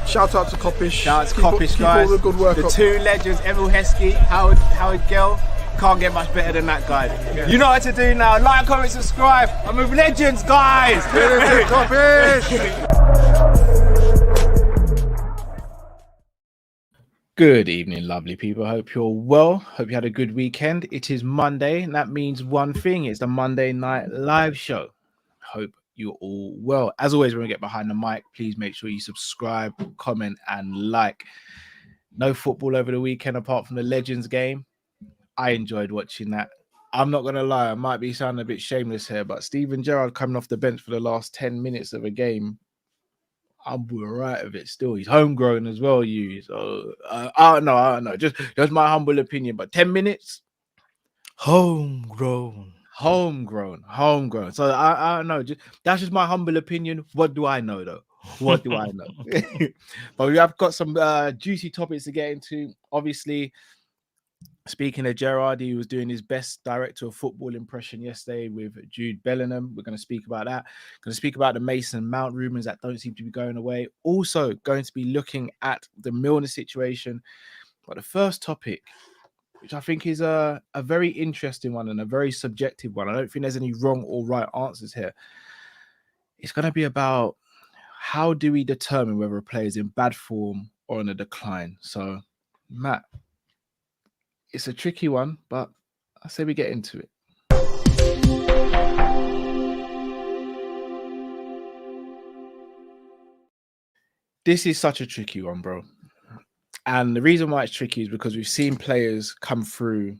Shout out to Kopish. Shout out to Kopish, guys. Keep all the good work the up. two legends, Emil Heskey, Howard Gill. Can't get much better than that, guys. Yeah. You know what to do now. Like, comment, subscribe. I'm with legends, guys. Kopish. Good evening, lovely people. Hope you're well. Hope you had a good weekend. It is Monday, and that means one thing. It's the Monday Night Live show. Hope you're all well. As always, when we get behind the mic, please make sure you subscribe, comment, and like. No football over the weekend apart from the Legends game. I enjoyed watching that. I'm not going to lie, I might be sounding a bit shameless here, but Steven Gerrard coming off the bench for the last 10 minutes of a game, I'm all right with it still. He's homegrown as well, you. So, I don't know. Just my humble opinion, but 10 minutes? Homegrown. So I don't know. That's just my humble opinion. What do I know, though? What do I know? But we have got some juicy topics to get into. Obviously, speaking of Gerrard, he was doing his best director of football impression yesterday with Jude Bellingham. We're going to speak about that. Going to speak about the Mason Mount rumours that don't seem to be going away. Also going to be looking at the Milner situation. But the first topic, which I think is a very interesting one and a very subjective one. I don't think there's any wrong or right answers here. It's going to be about how do we determine whether a player is in bad form or on a decline. So, Matt, it's a tricky one, but I say we get into it. This is such a tricky one, bro. And the reason why it's tricky is because we've seen players come through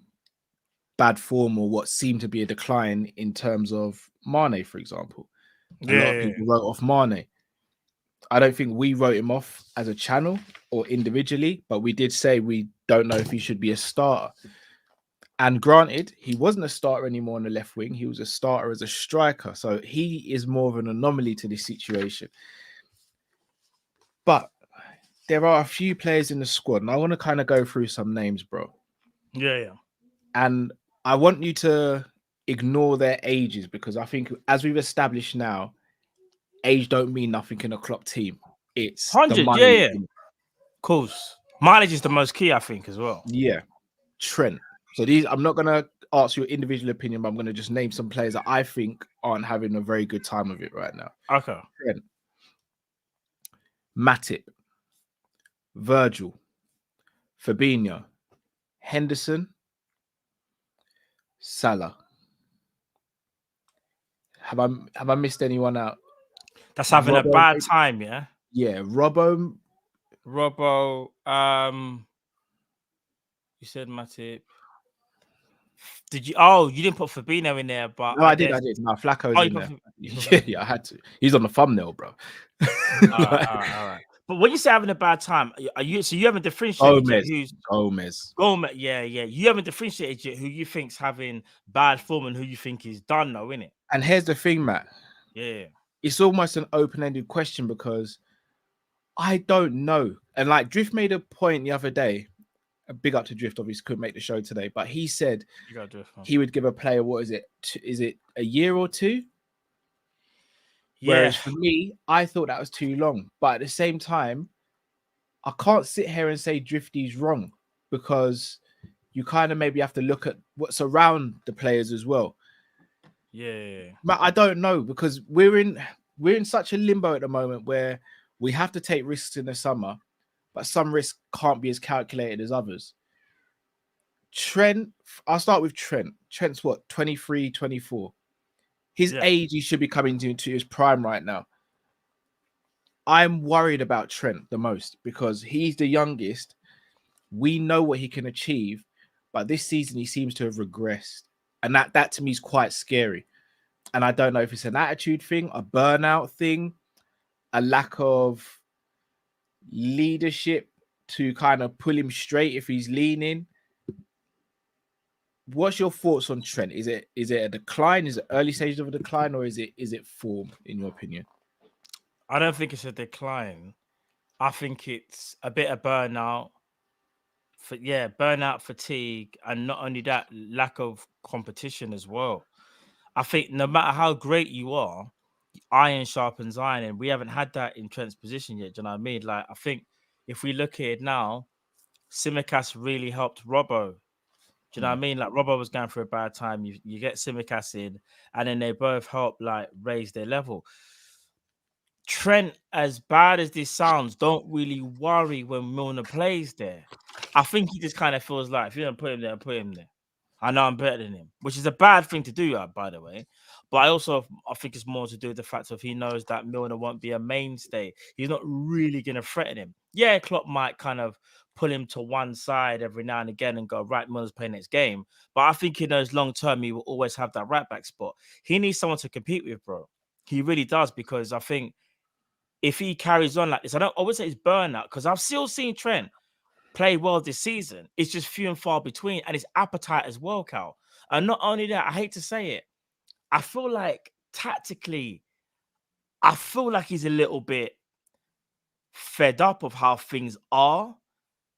bad form or what seemed to be a decline in terms of Mane, for example. A lot of people wrote off Mane. I don't think we wrote him off as a channel or individually, but we did say we don't know if he should be a starter. And granted, he wasn't a starter anymore on the left wing. He was a starter as a striker. So he is more of an anomaly to this situation. But there are a few players in the squad, and I want to kind of go through some names, bro. Yeah. And I want you to ignore their ages because I think, as we've established now, age don't mean nothing in a club team. It's 100, yeah. Of course. Mileage is the most key, I think, as well. Yeah. Trent. So these, I'm not going to ask your individual opinion, but I'm going to just name some players that I think aren't having a very good time of it right now. Okay. Trent. Matip. Virgil. Fabinho. Henderson. Salah. Have I missed anyone out? That's having a bad time, yeah? Yeah, Robbo. You said Matip. Did you? Oh, you didn't put Fabinho in there, but no, I did. No, Flacco's in there. Yeah, I had to. He's on the thumbnail, bro. All right. But when you say having a bad time, are you? So you haven't differentiated who's Gomez. Yeah. You haven't differentiated yet who you think's having bad form and who you think is done, though, innit? And here's the thing, Matt. Yeah. It's almost an open-ended question because I don't know. And like Drift made a point the other day. A big up to Drift, obviously couldn't make the show today, but he said he would give a player, what is it? Is it a year or two? Yeah. Whereas for me, I thought that was too long. But at the same time, I can't sit here and say Drifty's wrong because you kind of maybe have to look at what's around the players as well. Yeah. But I don't know because we're in such a limbo at the moment where we have to take risks in the summer, but some risks can't be as calculated as others. Trent, I'll start with Trent. Trent's what, 23, 24? His age, he should be coming into his prime right now. I'm worried about Trent the most because he's the youngest. We know what he can achieve, but this season he seems to have regressed. And that to me is quite scary. And I don't know if it's an attitude thing, a burnout thing, a lack of leadership to kind of pull him straight if he's leaning. What's your thoughts on Trent? Is it a decline? Is it early stages of a decline, or is it form, in your opinion? I don't think it's a decline. I think it's a bit of burnout. burnout, fatigue, and not only that, lack of competition as well. I think no matter how great you are, iron sharpens iron, and we haven't had that in Trent's position yet. Do you know what I mean? Like, I think if we look at it now, Simicast really helped Robbo. Do you know what I mean? Like, Robbo was going through a bad time. You get Simicast in, and then they both help like raise their level. Trent, as bad as this sounds, don't really worry when Milner plays there. I think he just kind of feels like, if you don't put him there, put him there. I know I'm better than him, which is a bad thing to do, by the way. But I think it's more to do with the fact of he knows that Milner won't be a mainstay. He's not really going to threaten him. Yeah, Klopp might kind of pull him to one side every now and again and go, right, Milner's playing next game. But I think he knows long term he will always have that right back spot. He needs someone to compete with, bro. He really does, because I think if he carries on like this, I would say it's burnout, because I've still seen Trent play well this season. It's just few and far between, and his appetite as well, Cal. And not only that, I hate to say it, I feel like tactically, I feel like he's a little bit fed up of how things are.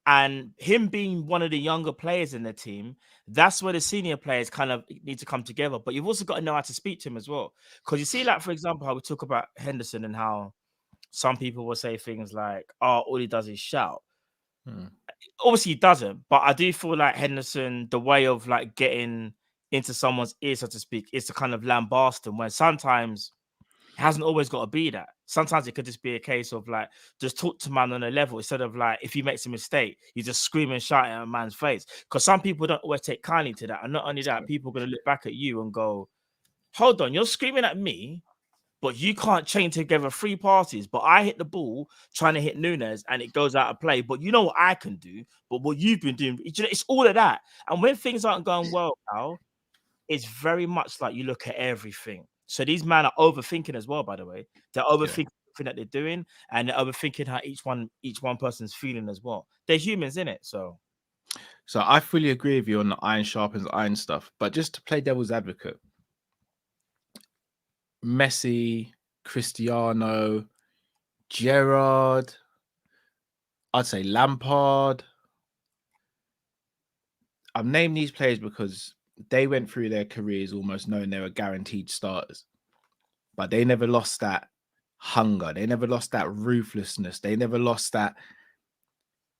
And him being one of the younger players in the team, that's where the senior players kind of need to come together. But you've also got to know how to speak to him as well. Because you see, like, for example, how we talk about Henderson and how some people will say things like, oh, all he does is shout. Obviously, he doesn't. But I do feel like Henderson, the way of like getting into someone's ear, so to speak, is to kind of lambast them, when sometimes it hasn't always got to be that. Sometimes it could just be a case of like, just talk to man on a level, instead of like, if he makes a mistake, you just scream and shout at a man's face. Because some people don't always take kindly to that. And not only that, people are going to look back at you and go, hold on, you're screaming at me, but you can't chain together 3 passes. But I hit the ball trying to hit Nunes and it goes out of play. But you know what I can do? But what you've been doing, it's all of that. And when things aren't going well now, it's very much like you look at everything. So these men are overthinking as well, by the way. They're overthinking everything that they're doing, and they're overthinking how each one person's feeling as well. They're humans, in it. So I fully agree with you on the iron sharpens iron stuff. But just to play devil's advocate, Messi, Cristiano, Gerrard, I'd say Lampard. I've named these players because they went through their careers almost knowing they were guaranteed starters, but they never lost that hunger. They never lost that ruthlessness. They never lost that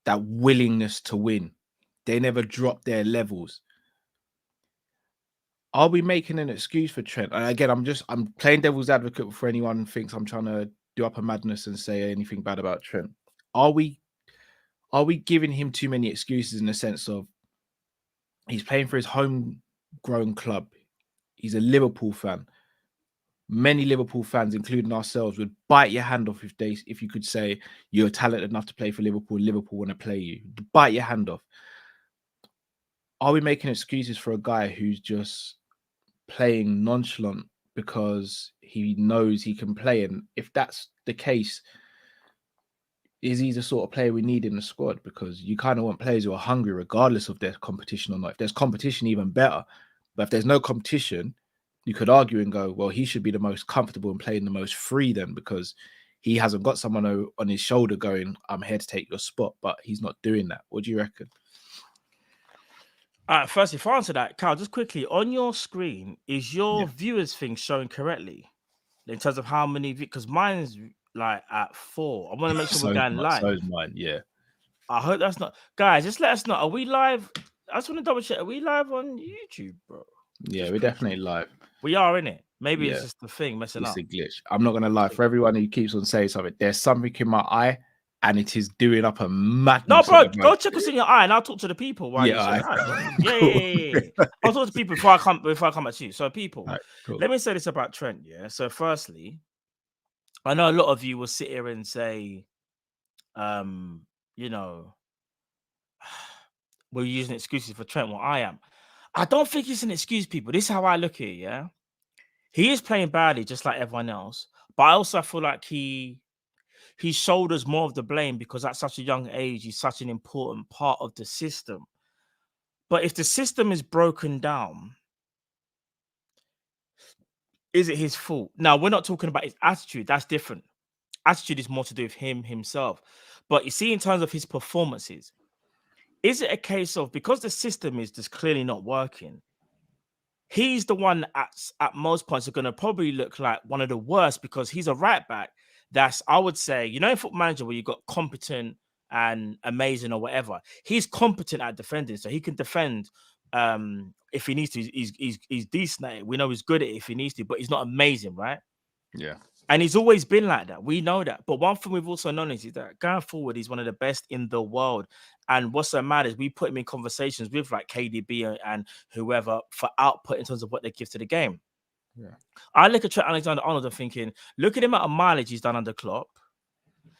willingness to win. They never dropped their levels. Are we making an excuse for Trent? And again, I'm playing devil's advocate for anyone who thinks I'm trying to do up a madness and say anything bad about Trent. Are we giving him too many excuses in the sense of he's playing for his homegrown club? He's a Liverpool fan. Many Liverpool fans, including ourselves, would bite your hand off if you could say you're talented enough to play for Liverpool. Liverpool want to play you. Bite your hand off. Are we making excuses for a guy who's just playing nonchalant because he knows he can play? And if that's the case, is he the sort of player we need in the squad? Because you kind of want players who are hungry regardless of their competition or not. If there's competition, even better. But if there's no competition, you could argue and go, well, he should be the most comfortable and playing the most free then, because he hasn't got someone on his shoulder going, I'm here to take your spot, but he's not doing that. What do you reckon? First, if I answer that, Carl, just quickly, on your screen, is your viewers thing showing correctly in terms of how many? Because mine's like at 4. I want to make sure we're going live. So is mine, yeah. I hope that's not, guys. Just let us know. Are we live? I just want to double check. Are we live on YouTube, bro? Yeah, we're definitely live. We are, in it. Maybe it's just the thing messing up. It's a glitch. I'm not gonna lie. For everyone who keeps on saying something, there's something in my eye, and it is doing up a madness. No, bro, go check what's in your eye, and I'll talk to the people. While yeah, I'll talk to people before I come at you. So, people, right, cool. Let me say this about Trent. Yeah. So, firstly, I know a lot of you will sit here and say, you know, we're using excuses for Trent. Well, I am. I don't think it's an excuse, people. This is how I look at it. Yeah. He is playing badly, just like everyone else. But I also feel like he shoulders more of the blame because at such a young age, he's such an important part of the system. But if the system is broken down, is it his fault? Now, we're not talking about his attitude. That's different. Attitude is more to do with himself. But you see, in terms of his performances, is it a case of because the system is just clearly not working? He's the one at most points are going to probably look like one of the worst because he's a right back. That's, I would say, you know, in Football Manager where you got competent and amazing or whatever. He's competent at defending, so he can defend if he needs to. He's decent at it. We know he's good at it if he needs to, but he's not amazing, right? Yeah. And he's always been like that. We know that. But one thing we've also known is that going forward, he's one of the best in the world. And what's so mad is we put him in conversations with like KDB and whoever for output in terms of what they give to the game. Yeah. I look at Trent Alexander-Arnold and thinking, look at him at a mileage he's done under Klopp.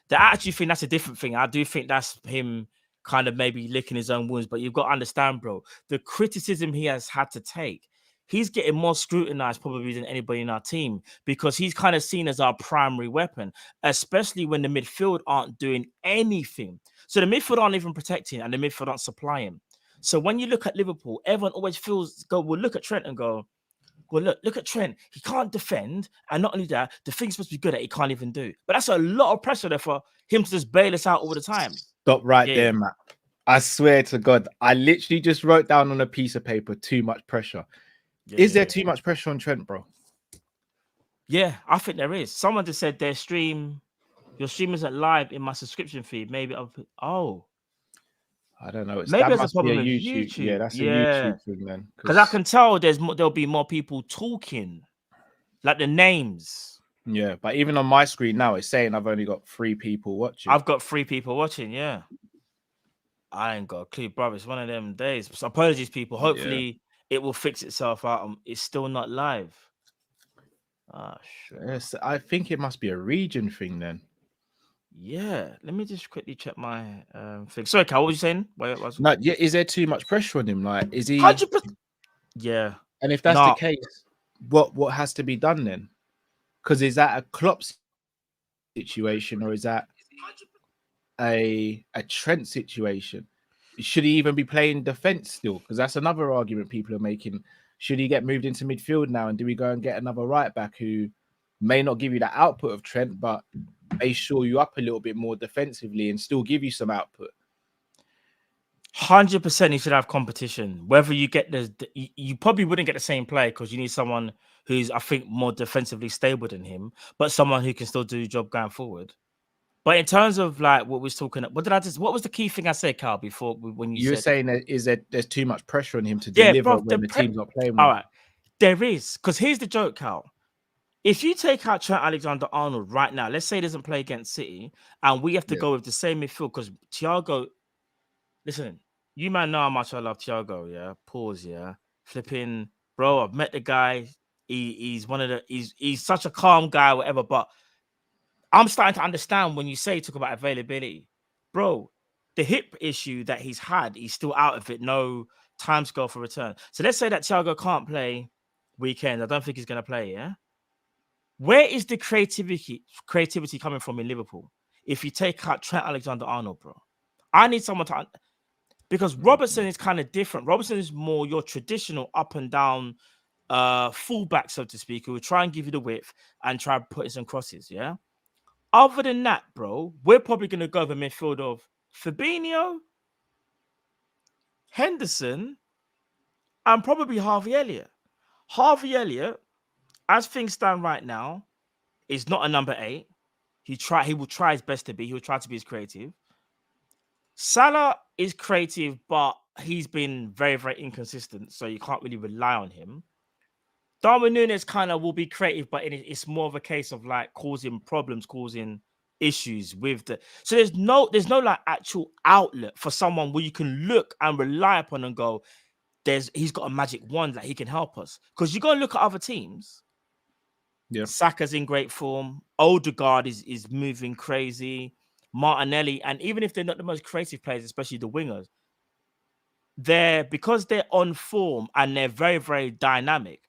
The attitude thing, that's a different thing. I do think that's him kind of maybe licking his own wounds. But you've got to understand, bro, the criticism he has had to take, he's getting more scrutinized probably than anybody in our team because he's kind of seen as our primary weapon, especially when the midfield aren't doing anything. So the midfield aren't even protecting and the midfield aren't supplying. So when you look at Liverpool, everyone always will look at Trent and go, well, look at Trent. He can't defend. And not only that, the thing's supposed to be good at, he can't even do. But that's a lot of pressure there for him to just bail us out all the time. Stop right there, Matt. I swear to God, I literally just wrote down on a piece of paper, too much pressure. Is there too much pressure on Trent, bro? Yeah, I think there is. Someone just said your stream isn't live in my subscription feed. Maybe I don't know. Maybe that there's a must problem be a with YouTube. YouTube. Yeah, that's a YouTube thing then. Because I can tell there'll be more people talking, like the names. Yeah, but even on my screen now, it's saying I've only got 3 people watching. I've got 3 people watching. Yeah, I ain't got a clue, bro. It's one of them days. So apologies, people. Hopefully, it will fix itself out. It's still not live. Ah, sure. Yes, I think it must be a region thing then. Yeah, let me just quickly check my thing. Sorry, Cal, what were you saying? No, yeah, is there too much pressure on him? Like, is he 100%? Yeah. And if that's the case, what has to be done then? Because is that a Klopp situation or is that a Trent situation? Should he even be playing defense still? Because that's another argument people are making. Should he get moved into midfield now? And do we go and get another right back who may not give you the output of Trent, but may shore you up a little bit more defensively and still give you some output? 100% you should have competition. Whether you get you probably wouldn't get the same play because you need someone who's, I think, more defensively stable than him, but someone who can still do the job going forward. But in terms of like what we're talking, what was the key thing I said, Carl, before when you were said saying that there's too much pressure on him to deliver when the team's not playing well? All right, there is, because here's the joke, Carl. If you take out Trent Alexander-Arnold right now, let's say he doesn't play against City, and we have to go with the same midfield because Thiago. Listen, you might know how much I love Thiago. Yeah, pause. Yeah, flipping, bro. I've met the guy. He's one of the. He's such a calm guy, whatever. But I'm starting to understand when you talk about availability, bro. The hip issue that he's had, he's still out of it. No timescale for return. So let's say that Thiago can't play weekends. I don't think he's going to play. Yeah. Where is the creativity coming from in Liverpool? If you take out Trent Alexander-Arnold, bro, I need someone to, because Robertson is kind of different. Robertson is more your traditional up and down fullback, so to speak, who will try and give you the width and try and put in some crosses. Yeah. Other than that, bro, we're probably going to go the midfield of Fabinho, Henderson, and probably Harvey Elliott. Harvey Elliott, as things stand right now, is not a number 8. He will try his best to be. He will try to be as creative. Salah is creative, but he's been very, very inconsistent, so you can't really rely on him. Darwin Núñez kind of will be creative, but it's more of a case of like causing problems, causing issues with the. So there's no like actual outlet for someone where you can look and rely upon and go, he's got a magic wand that he can help us. Because you go and look at other teams. Yeah, Saka's in great form. Odegaard is moving crazy. Martinelli, and even if they're not the most creative players, especially the wingers, because they're on form and they're very, very dynamic,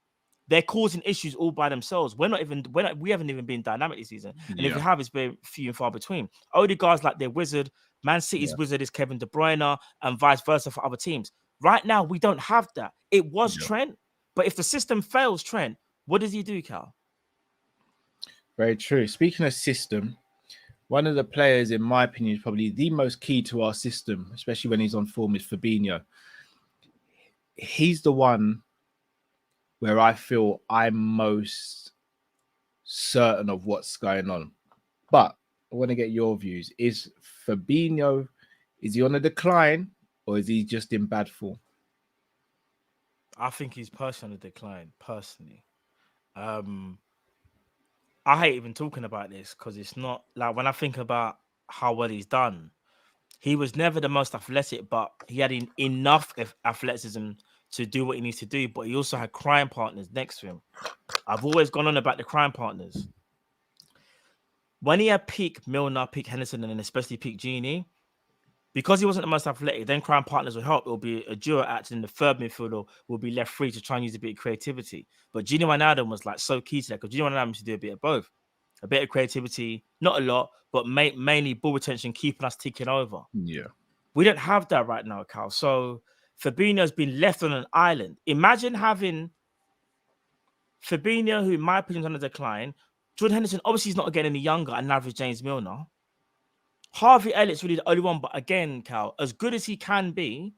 they're causing issues all by themselves. We haven't even been dynamic this season, and if we have, it's been few and far between. Odegaard's like their wizard. Man City's wizard is Kevin De Bruyne, and vice versa for other teams. Right now, we don't have that. It was Trent, but if the system fails Trent, what does he do, Cal? Very true. Speaking of system, One of the players, in my opinion, is probably the most key to our system, especially when he's on form, is Fabinho. He's the one where I feel I'm most certain of what's going on. But I want to get your views. Is Fabinho, is he on a decline or is he just in bad form? I think he's personally declined, personally. I hate even talking about this because it's not like when I think about how well he's done, he was never the most athletic, but he had enough athleticism to do what he needs to do. But he also had crime partners next to him. I've always gone on about the crime partners. When he had peak Milner, peak Henderson, and then especially peak Genie, because he wasn't the most athletic, then crime partners will help. It will be a duo acting in the third midfielder will be left free to try and use a bit of creativity. But Genie Wijnaldum was like so key to that because Genie Wijnaldum used to do a bit of both. A bit of creativity, not a lot, but mainly ball retention, keeping us ticking over. Yeah. We don't have that right now, Cal. So Fabinho's been left on an island. Imagine having Fabinho, who in my opinion is on a decline. Jordan Henderson, obviously, he's not getting any younger, and average James Milner. Harvey Elliott's really the only one, but again, Cal, as good as he can be,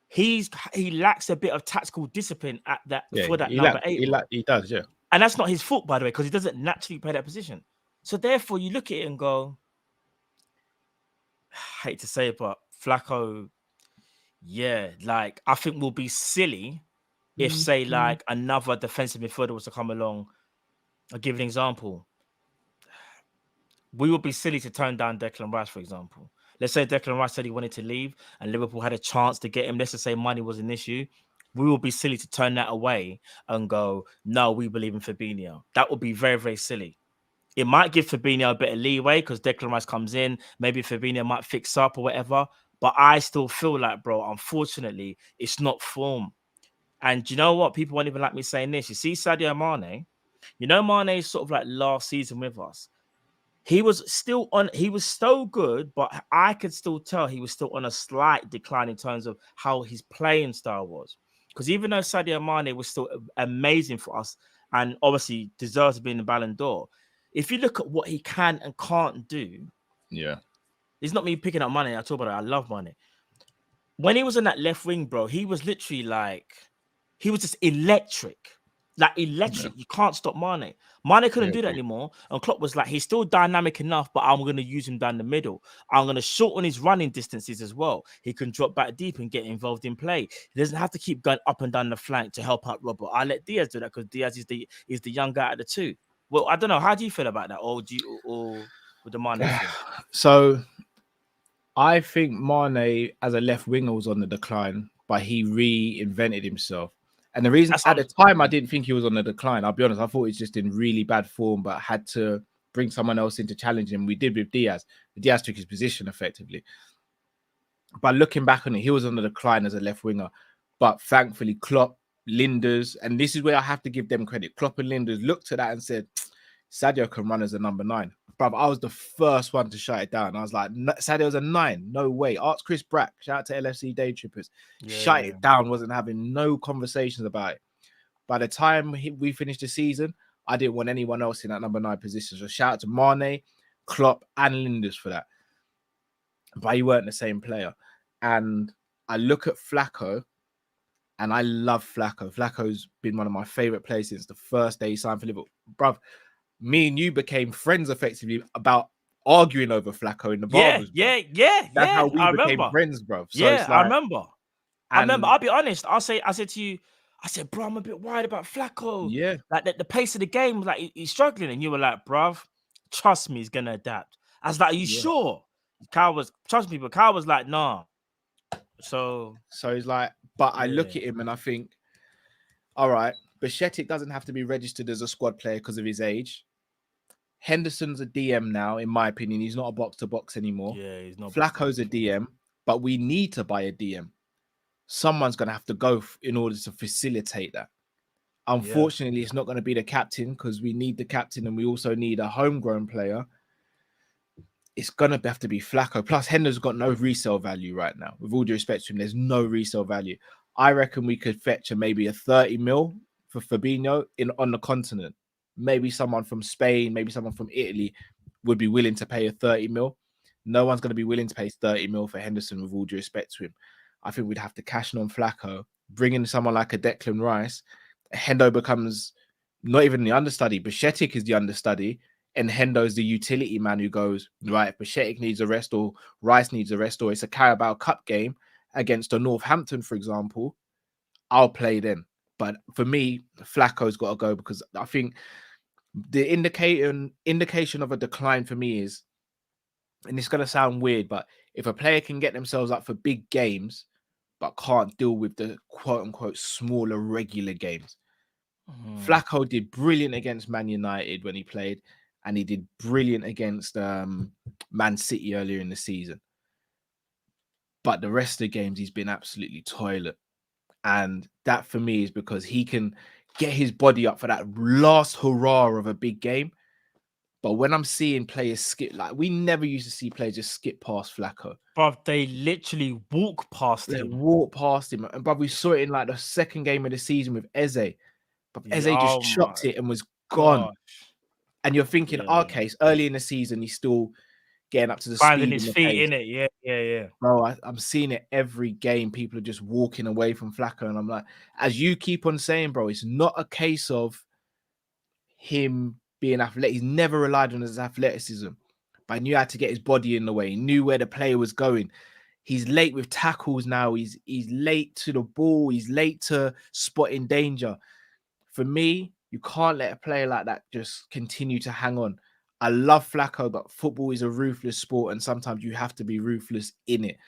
he lacks a bit of tactical discipline at that for that number 8. He does, yeah. And that's not his fault, by the way, because he doesn't naturally play that position. So therefore, you look at it and go, I hate to say it, but Flacco, yeah, like I think we'll be silly if, say, like another defensive midfielder was to come along. I'll give you an example. We would be silly to turn down Declan Rice, for example. Let's say Declan Rice said he wanted to leave and Liverpool had a chance to get him. Let's just say money was an issue. We would be silly to turn that away and go, no, we believe in Fabinho. That would be very, very silly. It might give Fabinho a bit of leeway because Declan Rice comes in. Maybe Fabinho might fix up or whatever. But I still feel like, bro, unfortunately, it's not form. And you know what? People won't even like me saying this. You see Sadio Mane? You know Mane is sort of like last season with us. He was so good, but I could still tell he was still on a slight decline in terms of how his playing style was. Because even though Sadio Mane was still amazing for us and obviously deserves to be in the Ballon d'Or, if you look at what he can and can't do, yeah, it's not me picking up Mane. I talk about it. I love Mane. When he was on that left wing, bro, he was literally like, he was just electric. Like electric. Yeah. You can't stop Mane. Mane couldn't do that anymore. And Klopp was like, he's still dynamic enough, but I'm going to use him down the middle. I'm going to shorten his running distances as well. He can drop back deep and get involved in play. He doesn't have to keep going up and down the flank to help out Robert. I let Diaz do that because Diaz is the young guy out of the two. Well, I don't know. How do you feel about that? Or with the Mane thing? So I think Mane as a left winger was on the decline, but he reinvented himself. And the reason at the time I didn't think he was on the decline, I'll be honest, I thought he's just in really bad form, but had to bring someone else in to challenge him. We did with Diaz. Diaz took his position effectively. But looking back on it, he was on the decline as a left winger. But thankfully, Klopp, Linders, and this is where I have to give them credit. Klopp and Linders looked at that and said, Sadio can run as a number 9. Bruv, I was the first one to shut it down. I was like, Sadio's a 9. No way. Ask Chris Brack. Shout out to LFC Day Trippers. Shut it down. Wasn't having no conversations about it. By the time we finished the season, I didn't want anyone else in that number 9 position. So shout out to Mane, Klopp, and Linders for that. But he weren't the same player. And I look at Flacco, and I love Flacco. Flacco's been one of my favorite players since the first day he signed for Liverpool. Bruv, me and you became friends effectively about arguing over Flacco in the barbers. Yeah. That's how we became friends, bro. So yeah, I remember. I'll be honest. I said to you, I said, bro, I'm a bit worried about Flacco. Yeah. Like the pace of the game, like he's struggling. And you were like, bruv, trust me, he's going to adapt. I was like, are you sure? Trust me, but Kyle was like, nah. So he's like, but I look at him and I think, all right, Bajcetic doesn't have to be registered as a squad player because of his age. Henderson's a DM now, in my opinion. He's not a box-to-box anymore. Yeah, he's not. Flacco's a DM, but we need to buy a DM. Someone's going to have to go in order to facilitate that. Unfortunately, it's not going to be the captain because we need the captain and we also need a homegrown player. It's going to have to be Flacco. Plus, Henderson's got no resale value right now. With all due respect to him, there's no resale value. I reckon we could fetch maybe a 30 mil for Fabinho on the continent. Maybe someone from Spain, maybe someone from Italy would be willing to pay a 30 mil. No one's going to be willing to pay 30 mil for Henderson, with all due respect to him. I think we'd have to cash in on Flacco, bring in someone like a Declan Rice. Hendo becomes not even the understudy. Bajcetic is the understudy, and Hendo's the utility man who goes, right, if Bajcetic needs a rest or Rice needs a rest, or it's a Carabao Cup game against a Northampton, for example, I'll play them. But for me, Flacco's got to go, because I think the indication of a decline for me is, and it's going to sound weird, but if a player can get themselves up for big games but can't deal with the quote-unquote smaller regular games. Flacco did brilliant against Man United when he played, and he did brilliant against Man City earlier in the season. But the rest of the games, he's been absolutely toilet. And that for me is because he can get his body up for that last hurrah of a big game. But when I'm seeing players skip, like we never used to see players just skip past Flacco. But they literally walk past him. Walk past him. And but we saw it in like the second game of the season with Eze. But Eze just chopped it and was gone. And you're thinking, okay, so early in the season, he's still getting up to the finding speed his feet in it. Yeah. Bro, I'm seeing it every game. People are just walking away from Flacco. And I'm like, as you keep on saying, bro, it's not a case of him being athletic. He's never relied on his athleticism, but he knew how to get his body in the way. He knew where the player was going. He's late with tackles now. He's late to the ball. He's late to spotting danger. For me, you can't let a player like that just continue to hang on. I love Flacco, but football is a ruthless sport, and sometimes you have to be ruthless in it.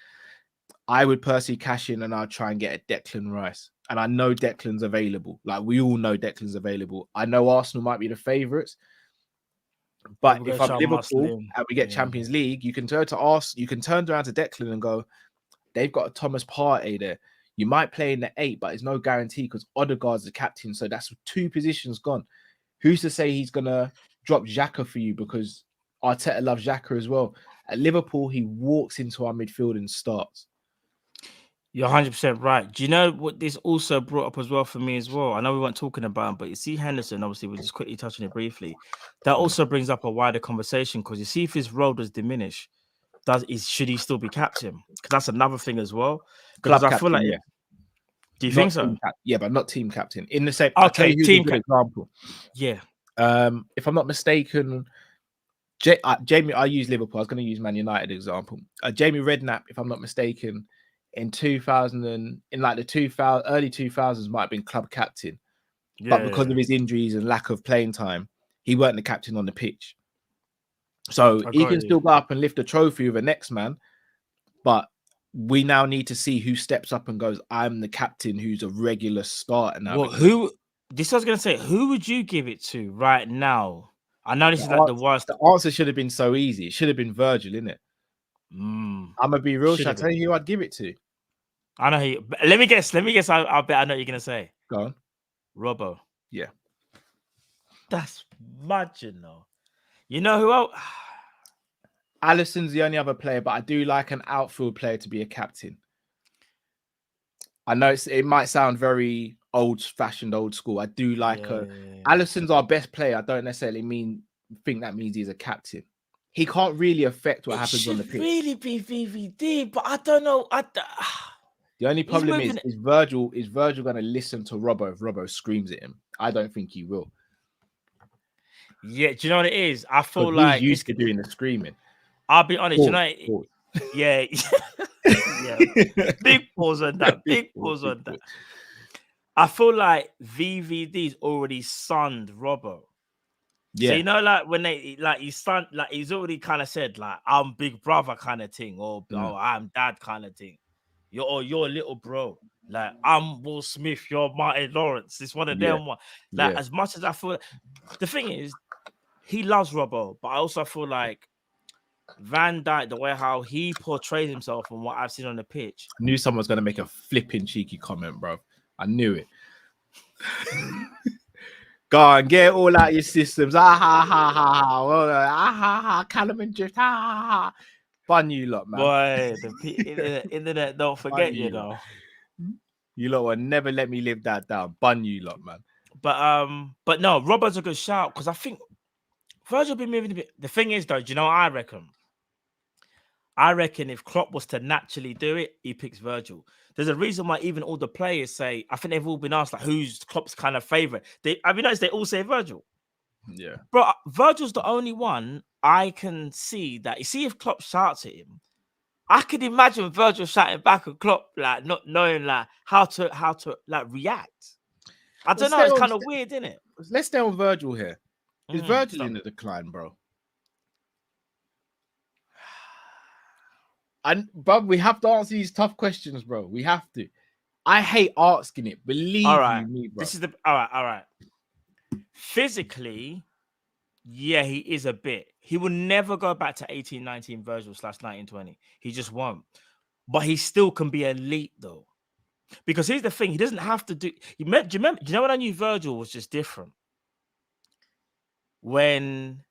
I would personally cash in and I'll try and get a Declan Rice. And I know Declan's available. Like, we all know Declan's available. I know Arsenal might be the favourites. But if I'm Liverpool and we get Champions League, you can turn to Arsenal, you can turn around to Declan and go, they've got a Thomas Partey there. You might play in the 8, but it's no guarantee because Odegaard's the captain. So that's 2 positions gone. Who's to say he's going to drop Xhaka for you, because Arteta loves Xhaka as well. At Liverpool, he walks into our midfield and starts. You're 100% right. Do you know what this also brought up as well for me as well? I know we weren't talking about him, but you see Henderson, obviously, we're just quickly touching it briefly. That also brings up a wider conversation, because you see if his role does diminish, should he still be captain? Because that's another thing as well. Because I feel like, do you think so? Yeah, but not team captain. In the same, okay, team example. Yeah. If I'm not mistaken, Jamie, I use Liverpool. I was going to use Man United example. Jamie Redknapp, if I'm not mistaken, in 2000 and in like the early 2000s might have been club captain, but because of his injuries and lack of playing time, he weren't the captain on the pitch. So he can still go up and lift a trophy with the next man, but we now need to see who steps up and goes, I'm the captain, who's a regular starter now. Well, this I was going to say, who would you give it to right now? I know this is like the worst. The answer should have been so easy. It should have been Virgil, innit? I'm gonna be real. Should I tell you who I'd give it to? I know who. Let me guess. I'll bet I know what you're gonna say. Go on. Robbo. Yeah. That's mad, you know. You know who else? Alisson's the only other player, but I do like an outfield player to be a captain. I know it might sound very old-fashioned, old school. I do like Alisson's our best player. I don't necessarily think that means he's a captain. He can't really affect what happens on the pitch. Really be VVD, but I don't know. The only problem is Virgil going to listen to Robbo if Robbo screams at him? I don't think he will. Yeah, do you know what it is? I feel like he's used to doing the screaming. I'll be honest, yeah. Big pause on that. Big pause on that. I feel like VVD's already sunned Robbo. Yeah. So you know, like when he's already kind of said, like, I'm big brother kind of thing, or I'm dad kind of thing. You're little bro. Like, I'm Will Smith, you're Martin Lawrence. It's one of them one. Like, as much as I feel, the thing is, he loves Robbo, but I also feel like Van Dijk, the way how he portrays himself and what I've seen on the pitch. I knew someone was going to make a flipping cheeky comment, bro. I knew it. Go on, get it all out your systems. Callum and Drift. Bun you lot, man. Boy, the internet don't forget, you know. You lot will never let me live that down. Bun you lot, man. But no, Robbo's a good shout, because I think Virgil be moving a bit. The thing is, though, do you know what I reckon? I reckon if Klopp was to naturally do it, he picks Virgil. There's a reason why even all the players say, I think they've all been asked, like, who's Klopp's kind of favorite? Have you noticed they all say Virgil? Yeah. Bro, Virgil's the only one I can see that. You see, if Klopp shouts at him, I could imagine Virgil shouting back at Klopp, like not knowing like how to like react. I don't know. It's kind of weird, isn't it? Let's stay on Virgil here. Is Virgil in the decline, bro? But we have to answer these tough questions, bro. We have to. I hate asking it. Believe me, bro. This is the all right. Physically, yeah, he is a bit. He will never go back to 18-19 Virgil / 19-20. He just won't. But he still can be elite, though. Because here's the thing: he doesn't have to do. Do you know when I knew Virgil was just different? When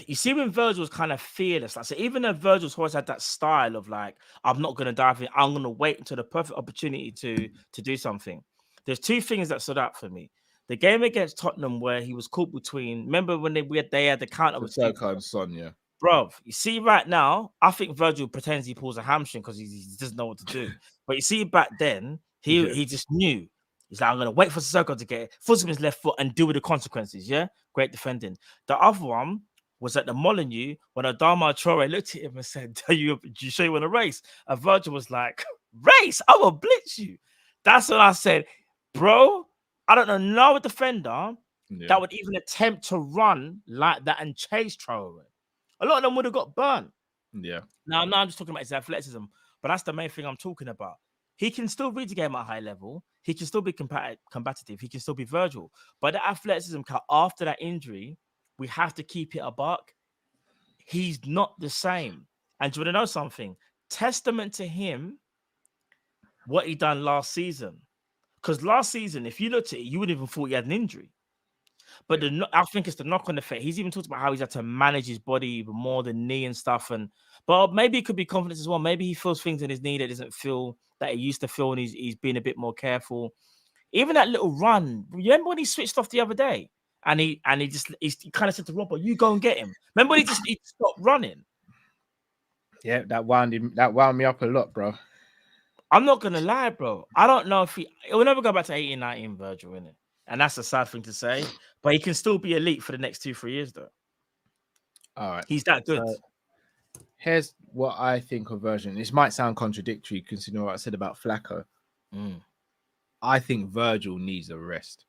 you see when Virgil's kind of fearless, like so even though Virgil's always had that style of like, I'm not gonna dive in, I'm gonna wait until the perfect opportunity to do something. There's two things that stood out for me. The game against Tottenham where he was caught between, remember when they had the counter with Sissoko and Son, yeah. Bro, you see right now, I think Virgil pretends he pulls a hamstring because he doesn't know what to do. But you see back then, he just knew. He's like, I'm going to wait for Sissoko to get it, foot him his left foot and deal with the consequences, yeah? Great defending. The other one was at the Molineux when Adama Traore looked at him and said, do you sure you want to race? And Virgil was like, race? I will blitz you. That's what I said. Bro, I don't know no defender that would even attempt to run like that and chase Traore. A lot of them would have got burnt. Yeah. Now I'm just talking about his athleticism, but that's the main thing I'm talking about. He can still read the game at a high level. He can still be combative. He can still be Virgil. But the athleticism, after that injury, we have to keep it a buck. He's not the same. And do you want to know something? Testament to him, what he done last season. Because last season, if you looked at it, you wouldn't even thought he had an injury. But I think it's the knock-on effect. He's even talked about how he's had to manage his body even more than knee and stuff. But maybe it could be confidence as well. Maybe he feels things in his knee that doesn't feel that he used to feel, and he's been a bit more careful. Even that little run. Remember when he switched off the other day, and he kind of said to Robbo, "You go and get him." Remember when he stopped running? Yeah, that wound me up a lot, bro. I'm not gonna lie, bro. I don't know if he'll never go back to 18-19 Virgil, innit? And that's a sad thing to say, but he can still be elite for the next 2-3 years, though. All right, he's that good. So here's what I think of Virgil. This might sound contradictory considering what I said about Flacco. I think Virgil needs a rest.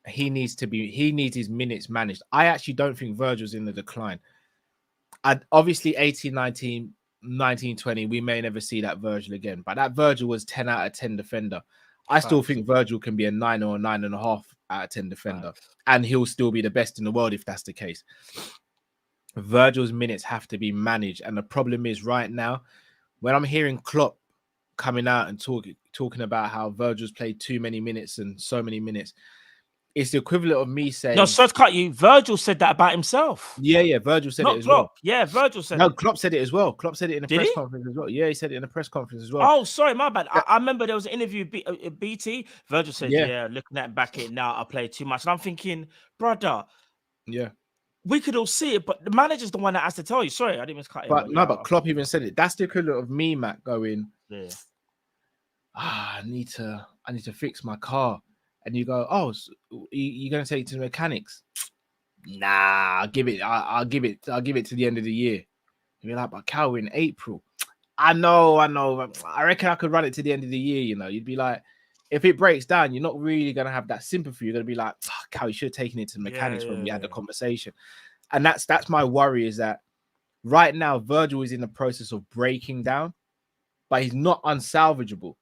He needs his minutes managed. I actually don't think Virgil's in the decline. Obviously 18-19, 19-20, we may never see that Virgil again, but that Virgil was 10 out of 10 defender. I still think Virgil can be a 9 or a 9.5 out of 10 defender, and he'll still be the best in the world if that's the case. Virgil's minutes have to be managed, and the problem is right now, when I'm hearing Klopp coming out and talking about how Virgil's played too many minutes and so many minutes, it's the equivalent of me saying... No, sorry to cut you. Virgil said that about himself. Yeah, Virgil said it as well. Yeah, Virgil said No, Klopp said it as well. Klopp said it in a press conference as well. Yeah, he said it in a press conference as well. Oh, sorry, my bad. I remember there was an interview at BT. Virgil said, yeah, looking at back it now, I played too much. And I'm thinking, brother, we could all see it, but the manager's the one that has to tell you. Sorry, I didn't mean to cut you. But Klopp even said it. That's the equivalent of me, Matt, going, I need to fix my car. And you go, oh, so you're going to take it to the mechanics? Nah, I'll give it to the end of the year. And you're like, but Cal, we're in April. I know. I reckon I could run it to the end of the year. You know, you'd be like, if it breaks down, you're not really going to have that sympathy. You're going to be like, Cal, you should have taken it to the mechanics when we had the conversation. And that's my worry, is that right now Virgil is in the process of breaking down, but he's not unsalvageable.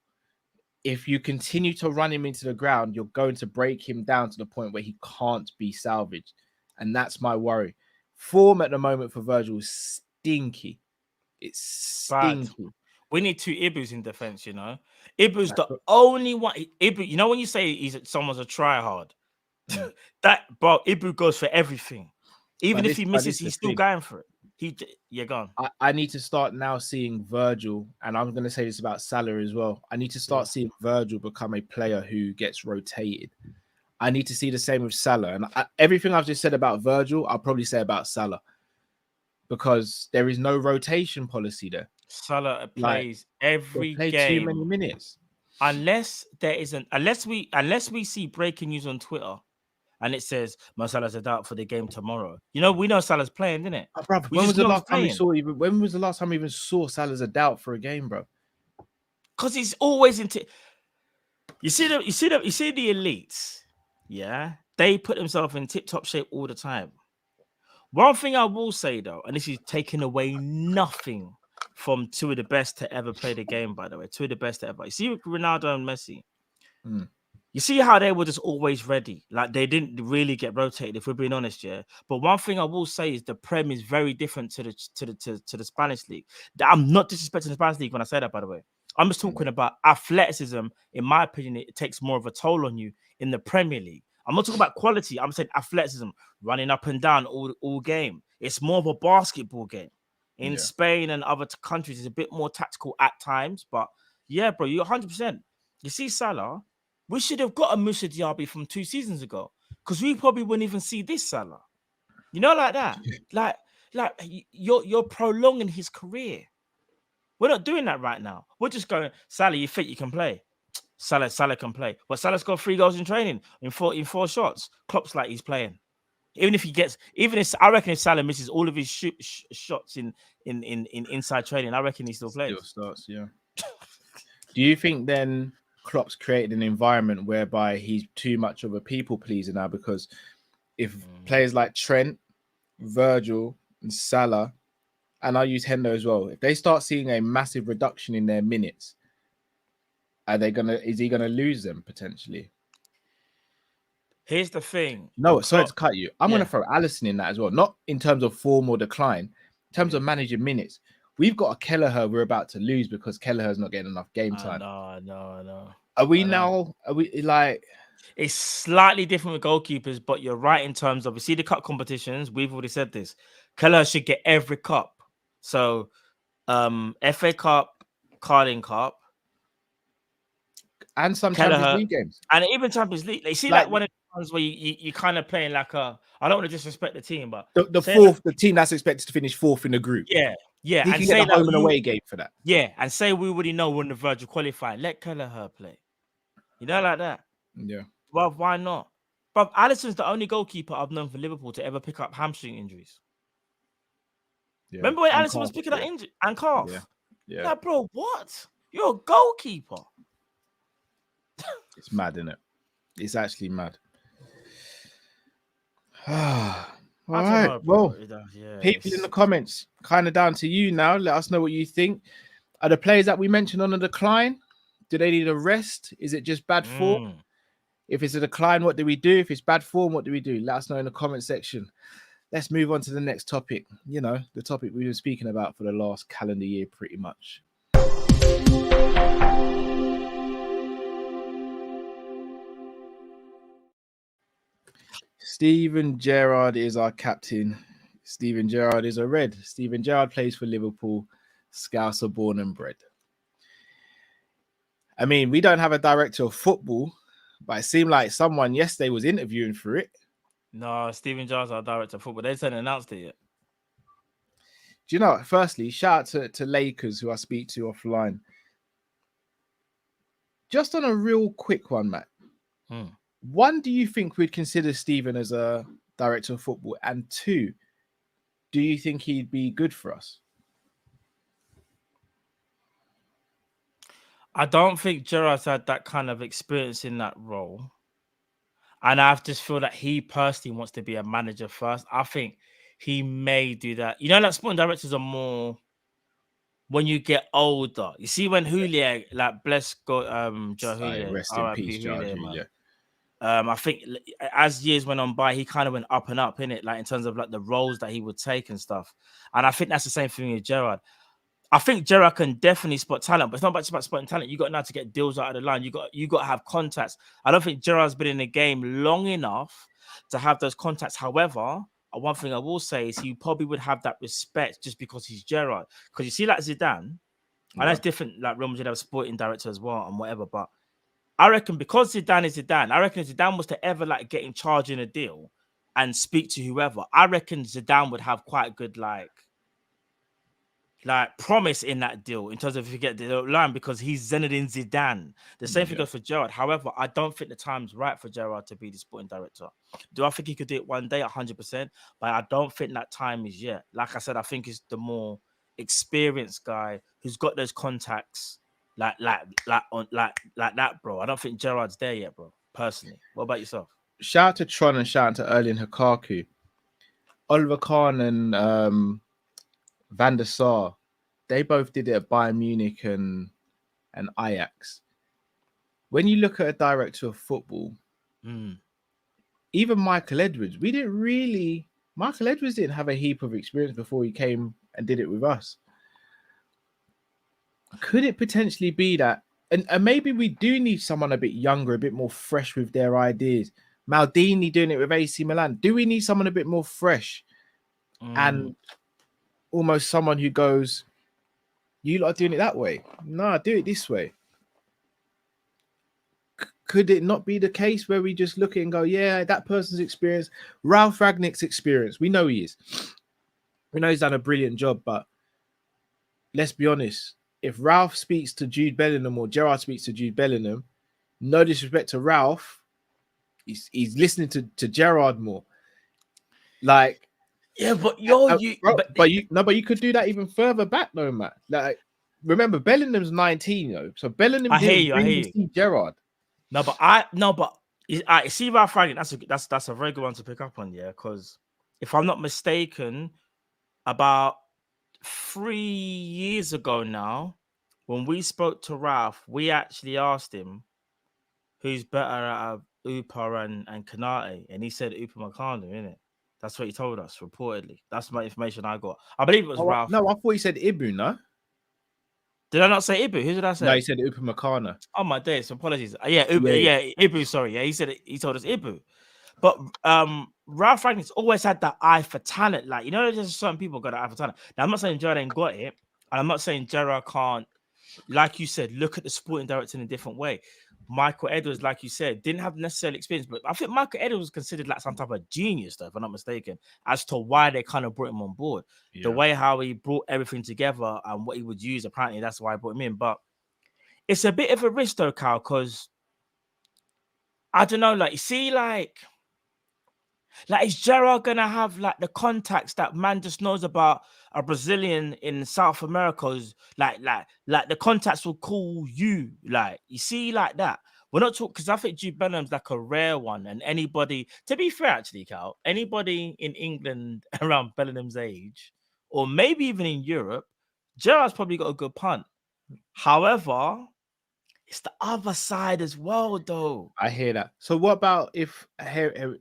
If you continue to run him into the ground, you're going to break him down to the point where he can't be salvaged. And that's my worry. Form at the moment for Virgil is stinky. It's stinky. Bad. We need two Ibus in defense, you know. Ibu's the only one. Ibu, you know, when you say someone's a try-hard, Ibu goes for everything. Even if he misses, he's still going for it. You're gone. I need to start now seeing Virgil, and I'm going to say this about Salah as well. I need to start seeing Virgil become a player who gets rotated. I need to see the same with Salah. And everything I've just said about Virgil, I'll probably say about Salah, because there is no rotation policy there. Salah Like, plays every play game too many minutes. unless we see breaking news on Twitter and it says Mo Salah's a doubt for the game tomorrow. We know Salah's playing, didn't it? Bro, We when was just the know last he's time we playing. saw even? When was the last time we even saw Salah as a doubt for a game, bro? Because he's always into. You see the elites, yeah, they put themselves in tip-top shape all the time. One thing I will say though, and this is taking away nothing from two of the best to ever play the game, by the way, two of the best to ever. You see Ronaldo and Messi. You see how they were just always ready, like they didn't really get rotated. If we're being honest, yeah. But one thing I will say is the Prem is very different to the Spanish league. I'm not disrespecting the Spanish league when I say that, by the way. I'm just talking about athleticism. In my opinion, it takes more of a toll on you in the Premier League. I'm not talking about quality. I'm saying athleticism, running up and down all game. It's more of a basketball game. In Spain and other countries, it's a bit more tactical at times. But yeah, bro, you're 100%. You see Salah, we should have got a Moussa Diaby from 2 seasons ago, because we probably wouldn't even see this Salah. Like that. Like you're prolonging his career. We're not doing that right now. We're just going, Salah, you fit, you can play. Salah can play. But Salah's got 3 goals in training in four shots. Klopp's like he's playing. I reckon if Salah misses all of his shots in inside training, I reckon he still plays. Still starts, yeah. Do you think then Klopp's created an environment whereby he's too much of a people pleaser now? Because if players like Trent, Virgil, and Salah, and I'll use Hendo as well, if they start seeing a massive reduction in their minutes, is he gonna lose them potentially? Here's the thing. No, sorry to cut you. I'm gonna throw Alisson in that as well. Not in terms of form or decline, in terms of managing minutes. We've got a Kelleher we're about to lose because Kelleher's not getting enough game time. No. Are we like? It's slightly different with goalkeepers, but you're right in terms of, you see the cup competitions. We've already said this. Kelleher should get every cup. So, FA Cup, Carling Cup, and some Kelleher, Champions League games, and even Champions League. You see, like one of the ones where you kind of playing like a. I don't want to disrespect the team, but the team that's expected to finish 4th in the group. Yeah. He and can say get a home and away game for that. Yeah, and say we already know when the Virgil qualify. Let Kelleher play. Like that. Yeah. Well, why not? But Alisson's the only goalkeeper I've known for Liverpool to ever pick up hamstring injuries. Yeah. Remember when Alisson was picking up injury and calf? Yeah. Like, bro, what? You're a goalkeeper. It's mad, isn't it? It's actually mad. All right. Well, people in the comments, kind of down to you now. Let us know what you think. Are the players that we mentioned on a decline? Do they need a rest? Is it just bad form? If it's a decline, what do we do? If it's bad form, what do we do? Let us know in the comment section. Let's move on to the next topic. The topic we've been speaking about for the last calendar year, pretty much. Steven Gerrard is our captain. Steven Gerrard is a Red. Steven Gerrard plays for Liverpool. Scouser born and bred. I mean, we don't have a director of football, but it seemed like someone yesterday was interviewing for it. No, Steven Gerrard's our director of football. They haven't announced it yet. Do you know, firstly, shout out to Lakers, who I speak to offline. Just on a real quick one, Matt. One, do you think we'd consider Steven as a director of football? And 2, do you think he'd be good for us? I don't think Gerrard's had that kind of experience in that role. And I just feel that he personally wants to be a manager first. I think he may do that. Like sporting directors are more when you get older. You see, when Julia, like bless God, Joe Julia, rest in peace, Julia. I think as years went on by, he kind of went up and up in it, like in terms of like the roles that he would take and stuff. And I think that's the same thing with Gerrard. I think Gerrard can definitely spot talent, but it's not just about spotting talent. You got now to get deals out of the line. You got to have contacts. I don't think Gerrard's been in the game long enough to have those contacts. However, one thing I will say is he probably would have that respect just because he's Gerrard. Because you see, like Zidane, and that's different. Like Real Madrid have a sporting director as well and whatever. But I reckon because Zidane is Zidane, I reckon if Zidane was to ever like get in charge in a deal and speak to whoever, I reckon Zidane would have quite good like promise in that deal in terms of if you get the line because he's Zinedine Zidane. The same thing goes for Gerrard. However, I don't think the time's right for Gerrard to be the sporting director. Do I think he could do it one day? 100%. But I don't think that time is yet. Like I said, I think it's the more experienced guy who's got those contacts like that, bro. I don't think Gerrard's there yet, bro. Personally. What about yourself? Shout out to Tron and shout out to Erling Lukaku. Oliver Kahn and Van der Sar, they both did it at Bayern Munich and Ajax. When you look at a director of football, even Michael Edwards, Michael Edwards didn't have a heap of experience before he came and did it with us. Could it potentially be that, and maybe we do need someone a bit younger, a bit more fresh with their ideas? Maldini doing it with AC Milan. Do we need someone a bit more fresh and almost someone who goes, you lot are doing it that way? No, do it this way. Could it not be the case where we just look at it and go, yeah, that person's experience, Ralph Ragnick's experience, we know he is. We know he's done a brilliant job, but let's be honest. If Ralph speaks to Jude Bellingham or Gerrard speaks to Jude Bellingham, no disrespect to Ralph, he's listening to Gerrard more. Like, yeah, but you could do that even further back, though, Matt. Like, remember, Bellingham's 19, though. So Bellingham didn't really see Gerrard. I see Ralph Ragnick. That's a very good one to pick up on, yeah. Because if I'm not mistaken, about 3 years ago now, when we spoke to Ralph, we actually asked him who's better out of Upa and Kanate, and he said Upa Makanu, innit? That's what he told us, reportedly. That's my information I got. I believe it was Ralph. No, I thought he said Ibu, no? Did I not say Ibu? Who did I say? No, he said Upa Makana. Oh my days, apologies. Ibu, sorry. Yeah, he told us Ibu. But Ralph Ragnick's always had that eye for talent. Like, you know, there's certain people got that eye for talent. Now, I'm not saying Gerrard ain't got it, and I'm not saying Gerrard can't, like you said, look at the sporting director in a different way. Michael Edwards, like you said, didn't have necessarily experience, but I think Michael Edwards was considered like some type of genius, though, if I'm not mistaken, as to why they kind of brought him on board. Yeah. The way how he brought everything together and what he would use, apparently that's why I brought him in. But it's a bit of a risk, though, Cal, because I don't know, like, you see, like is Gerrard gonna have like the contacts that man just knows about a Brazilian in South America? Like the contacts will call you, like, you see, like that. We're not talking, because I think Jude Bellingham's like a rare one, and anybody, to be fair, actually, Cal, anybody in England around Bellingham's age, or maybe even in Europe, Gerrard's probably got a good punt. However, it's the other side as well, though. I hear that. So what about if, and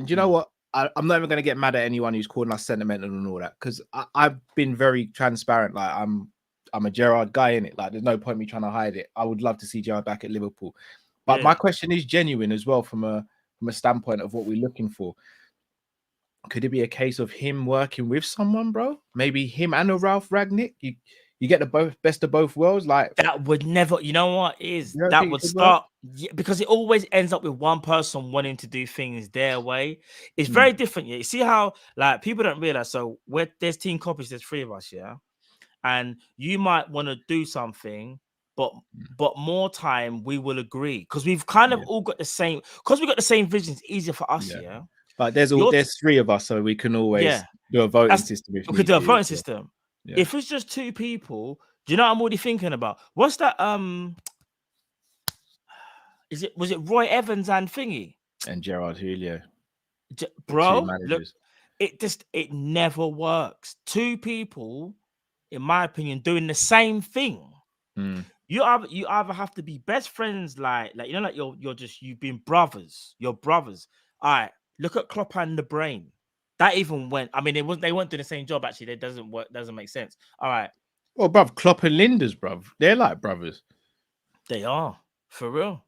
you know what? I'm not even going to get mad at anyone who's calling us sentimental and all that, because I've been very transparent. Like, I'm a Gerrard guy in it. Like, there's no point me trying to hide it. I would love to see Gerrard back at Liverpool. But my question is genuine as well from a standpoint of what we're looking for. Could it be a case of him working with someone, bro? Maybe him and a Ralph Ragnick? You get the best of both worlds. Like, that would never, you know what is, that would start, because it always ends up with one person wanting to do things their way. It's very different. Yeah, you see how, like, people don't realize. So there's Team Kopish, there's 3 of us, yeah, and you might want to do something, but more time we will agree, because we've kind of all got the same, because we got the same vision. It's easier for us, yeah. But there's 3 of us, so we can always do a voting system. We could do a voting system. Yeah. If it's just 2 people, do you know what I'm already thinking about? What's that? Was it Roy Evans and Thingy? And Gerard Julio. Bro, look, it never works. 2 people, in my opinion, doing the same thing. You either have to be best friends, like you know, like you've been brothers. You're brothers. All right, look at Klopp and the Brain. That even went. I mean, they weren't doing the same job. Actually, that doesn't work. Doesn't make sense. All right. Well, bruv, Klopp and Linders, bruv, they're like brothers. They are, for real.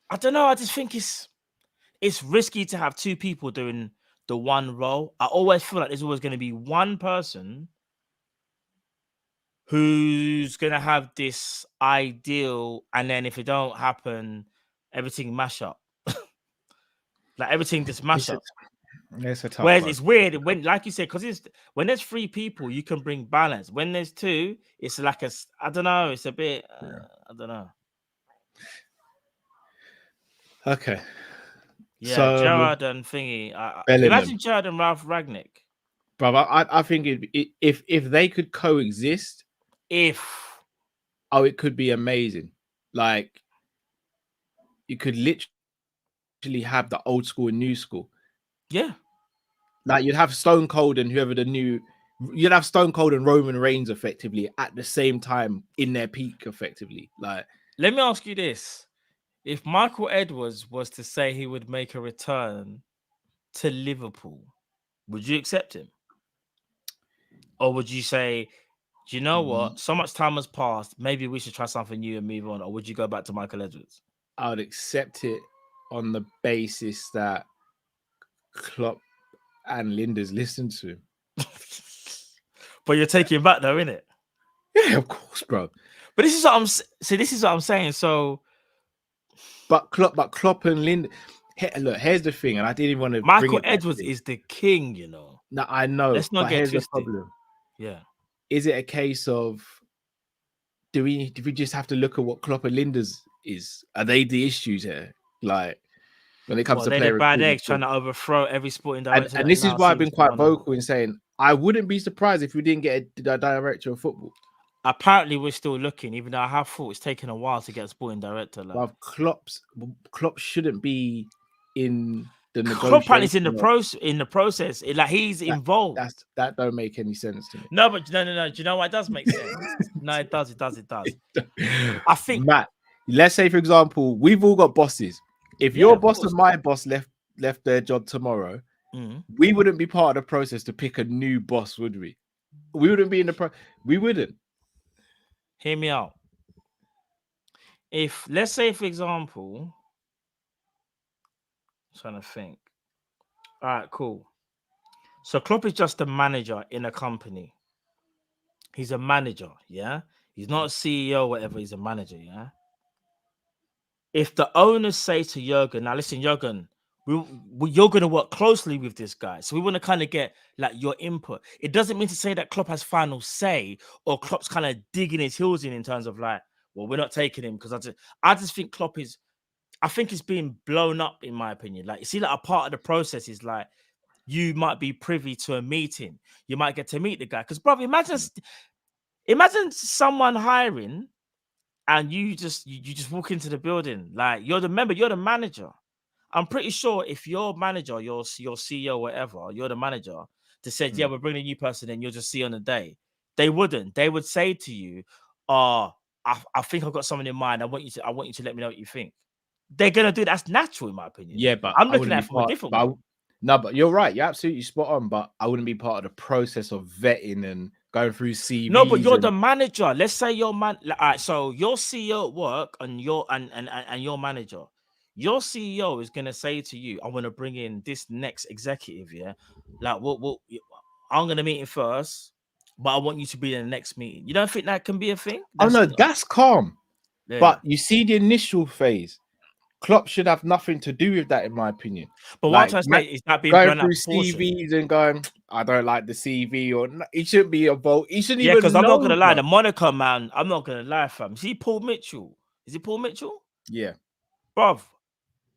I don't know. I just think it's risky to have 2 people doing the one role. I always feel like there's always going to be one person who's gonna have this ideal, and then if it don't happen, everything mash up. Like everything just mash up. It's a tough Whereas one. it's weird when, like you said, because it's when there's 3 people, you can bring balance. When there's 2, it's like I don't know. It's a bit. I don't know. Okay. Yeah, So Gerrard and thingy. Bellingham. Imagine Gerrard and Ralph Ragnick. Bro, I think if they could coexist, it could be amazing. Like you could literally have the old school and new school. Yeah. Like you'd have Stone Cold and you'd have Stone Cold and Roman Reigns effectively at the same time in their peak effectively. Like, let me ask you this. If Michael Edwards was to say he would make a return to Liverpool, would you accept him? Or would you say, do you know what? So much time has passed. Maybe we should try something new and move on. Or would you go back to Michael Edwards? I would accept it on the basis that Klopp and Linda's listened to him. But you're taking him back though, innit? Yeah, of course, bro. But this is what I'm saying. So, but Klopp and Linda. Look, here's the thing, and I didn't even want to. Michael Edwards is the king, you know. No, I know. Let's not get twisted. The problem. Yeah. Is it a case of do we just have to look at what Klopp and Linda's is? Are they the issues here? Like when it comes to they're the bad eggs trying to overthrow every sporting director. And this is why I've been quite vocal in saying I wouldn't be surprised if we didn't get a director of football. Apparently, we're still looking, even though I have thought it's taken a while to get a sporting director. Like. Well, Klopp shouldn't be in the negotiation. Klopp apparently is in the process. Like he's involved. That don't make any sense to me. No, but no. Do you know why it does make sense? No, it does. It does. I think, Matt. Let's say, for example, we've all got bosses. If your boss and my boss left their job tomorrow, we wouldn't be part of the process to pick a new boss, would we? We wouldn't be in the we wouldn't. Hear me out. If let's say, for example, I'm trying to think. All right, cool. So Klopp is just a manager in a company. He's a manager, yeah. He's not a CEO, whatever. He's a manager, yeah. If the owners say to Jurgen, now listen, Jurgen, you're going to work closely with this guy. So we want to kind of get like your input. It doesn't mean to say that Klopp has final say or Klopp's kind of digging his heels in terms of like, well, we're not taking him because I just think Klopp is, I think it's being blown up in my opinion. Like you see, like a part of the process is like, you might be privy to a meeting. You might get to meet the guy. Because brother, imagine someone hiring and you just walk into the building. Like you're the manager. I'm pretty sure if your manager, your CEO, whatever, you're the manager, that said, yeah, we're bringing a new person in, you'll just see on the day. They wouldn't. They would say to you, I think I've got someone in mind. I want you to let me know what you think. They're gonna do that's natural in my opinion. Yeah, but I'm looking at it from a different way. No, but you're right. You're absolutely spot on. But I wouldn't be part of the process of vetting and going through CVs. No, but you're the manager. Let's say your man. So your CEO at work and your manager. Your CEO is gonna say to you, "I want to bring in this next executive." Yeah, like I'm gonna meet him first, but I want you to be in the next meeting. You don't think that can be a thing? That's calm. Yeah. But you see the initial phase. Klopp should have nothing to do with that, in my opinion. But what I'm trying to say is that being going through CVs and going, I don't like the CV, or he shouldn't be involved. He shouldn't even. Because I'm not gonna lie, the Monaco man. I'm not gonna lie, fam. See Paul Mitchell. Is it Paul Mitchell? Yeah, bruv.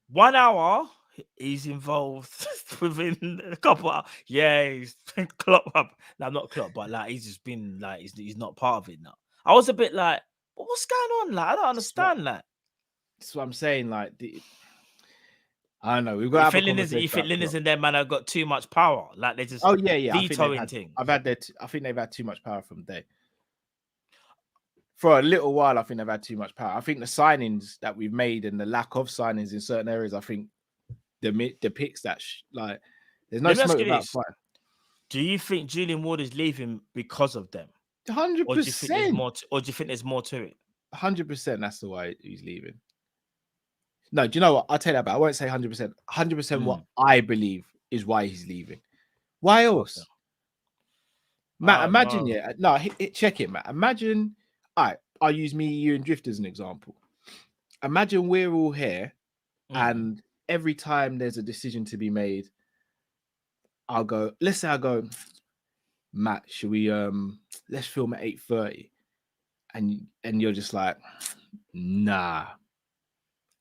1 hour he's involved within a couple of, he's Klopp up. No, not Klopp, but like he's just been like he's not part of it now. I was a bit like, what's going on? Like I don't understand that. That's what I'm saying. Like, I don't know. We've got. You think Linus and them man have got too much power? Like they're just vetoing things. I think they've had too much power from day. For a little while, I think they've had too much power. I think the signings that we've made and the lack of signings in certain areas, I think depicts that. Like, there's no smoke without fire. Do you think Julian Ward is leaving because of them? 100%. Or do you think there's more to it? 100%. That's the why he's leaving. No, do you know what? I'll tell you that, but I won't say 100%. 100% what I believe is why he's leaving. Why else? Matt, Oh imagine, no. yeah. No, check it, Matt. Imagine, all right, I'll use me, you, and Drift as an example. Imagine we're all here, Mm. and every time there's a decision to be made, let's say I go, Matt, should we let's film at 8:30? And you're just like, nah,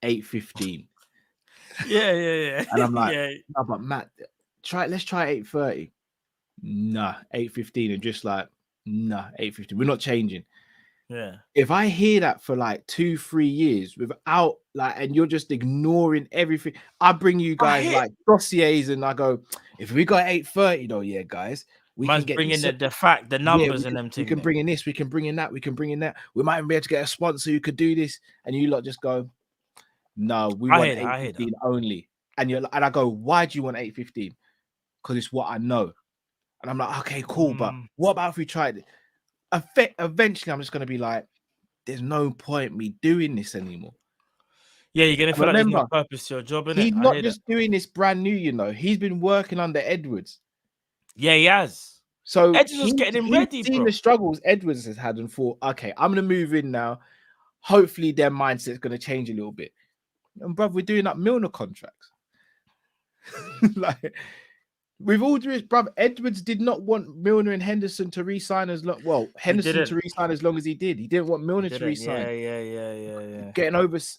8:15. Yeah, yeah, And I'm yeah. like, Yeah, no, but Matt, let's try 8:30. Nah, 8:15, and just like, nah, 8:15. We're not changing. yeah. If I hear that for like 2-3 years without like, and you're just ignoring everything, I bring you I guys hit. like dossiers, and I go, if we got 8:30 though, yeah, guys, we Man's can get bringing this. the Yeah, numbers and them we thing can there. bring in this, we can bring in that, we can bring in that. We might even be able to get a sponsor who could do this, and you lot just go, no, we I want hear that. I hear that. 8:15 only. And I go, why do you want 8:15? Because it's what I know. And I'm like, okay, cool, but what about if we tried it? Eventually, I'm just gonna be like, there's no point me doing this anymore. Yeah, you're gonna feel like there's no Remember, purpose to your job, innit? he's I not hear that. just doing this brand new, you know. He's been working under Edwards. Yeah, he has. So Edges was getting him he's ready, seen bro. the struggles Edwards has had and thought, okay, I'm gonna move in now. Hopefully, their mindset's gonna change a little bit. And bruv, we're doing up Milner contracts. Like, with all due respect, bruv, Edwards did not want Milner and Henderson to re-sign as long. Well, Henderson didn't. to re-sign as long as he did. He didn't want Milner to Didn't. re-sign. Yeah.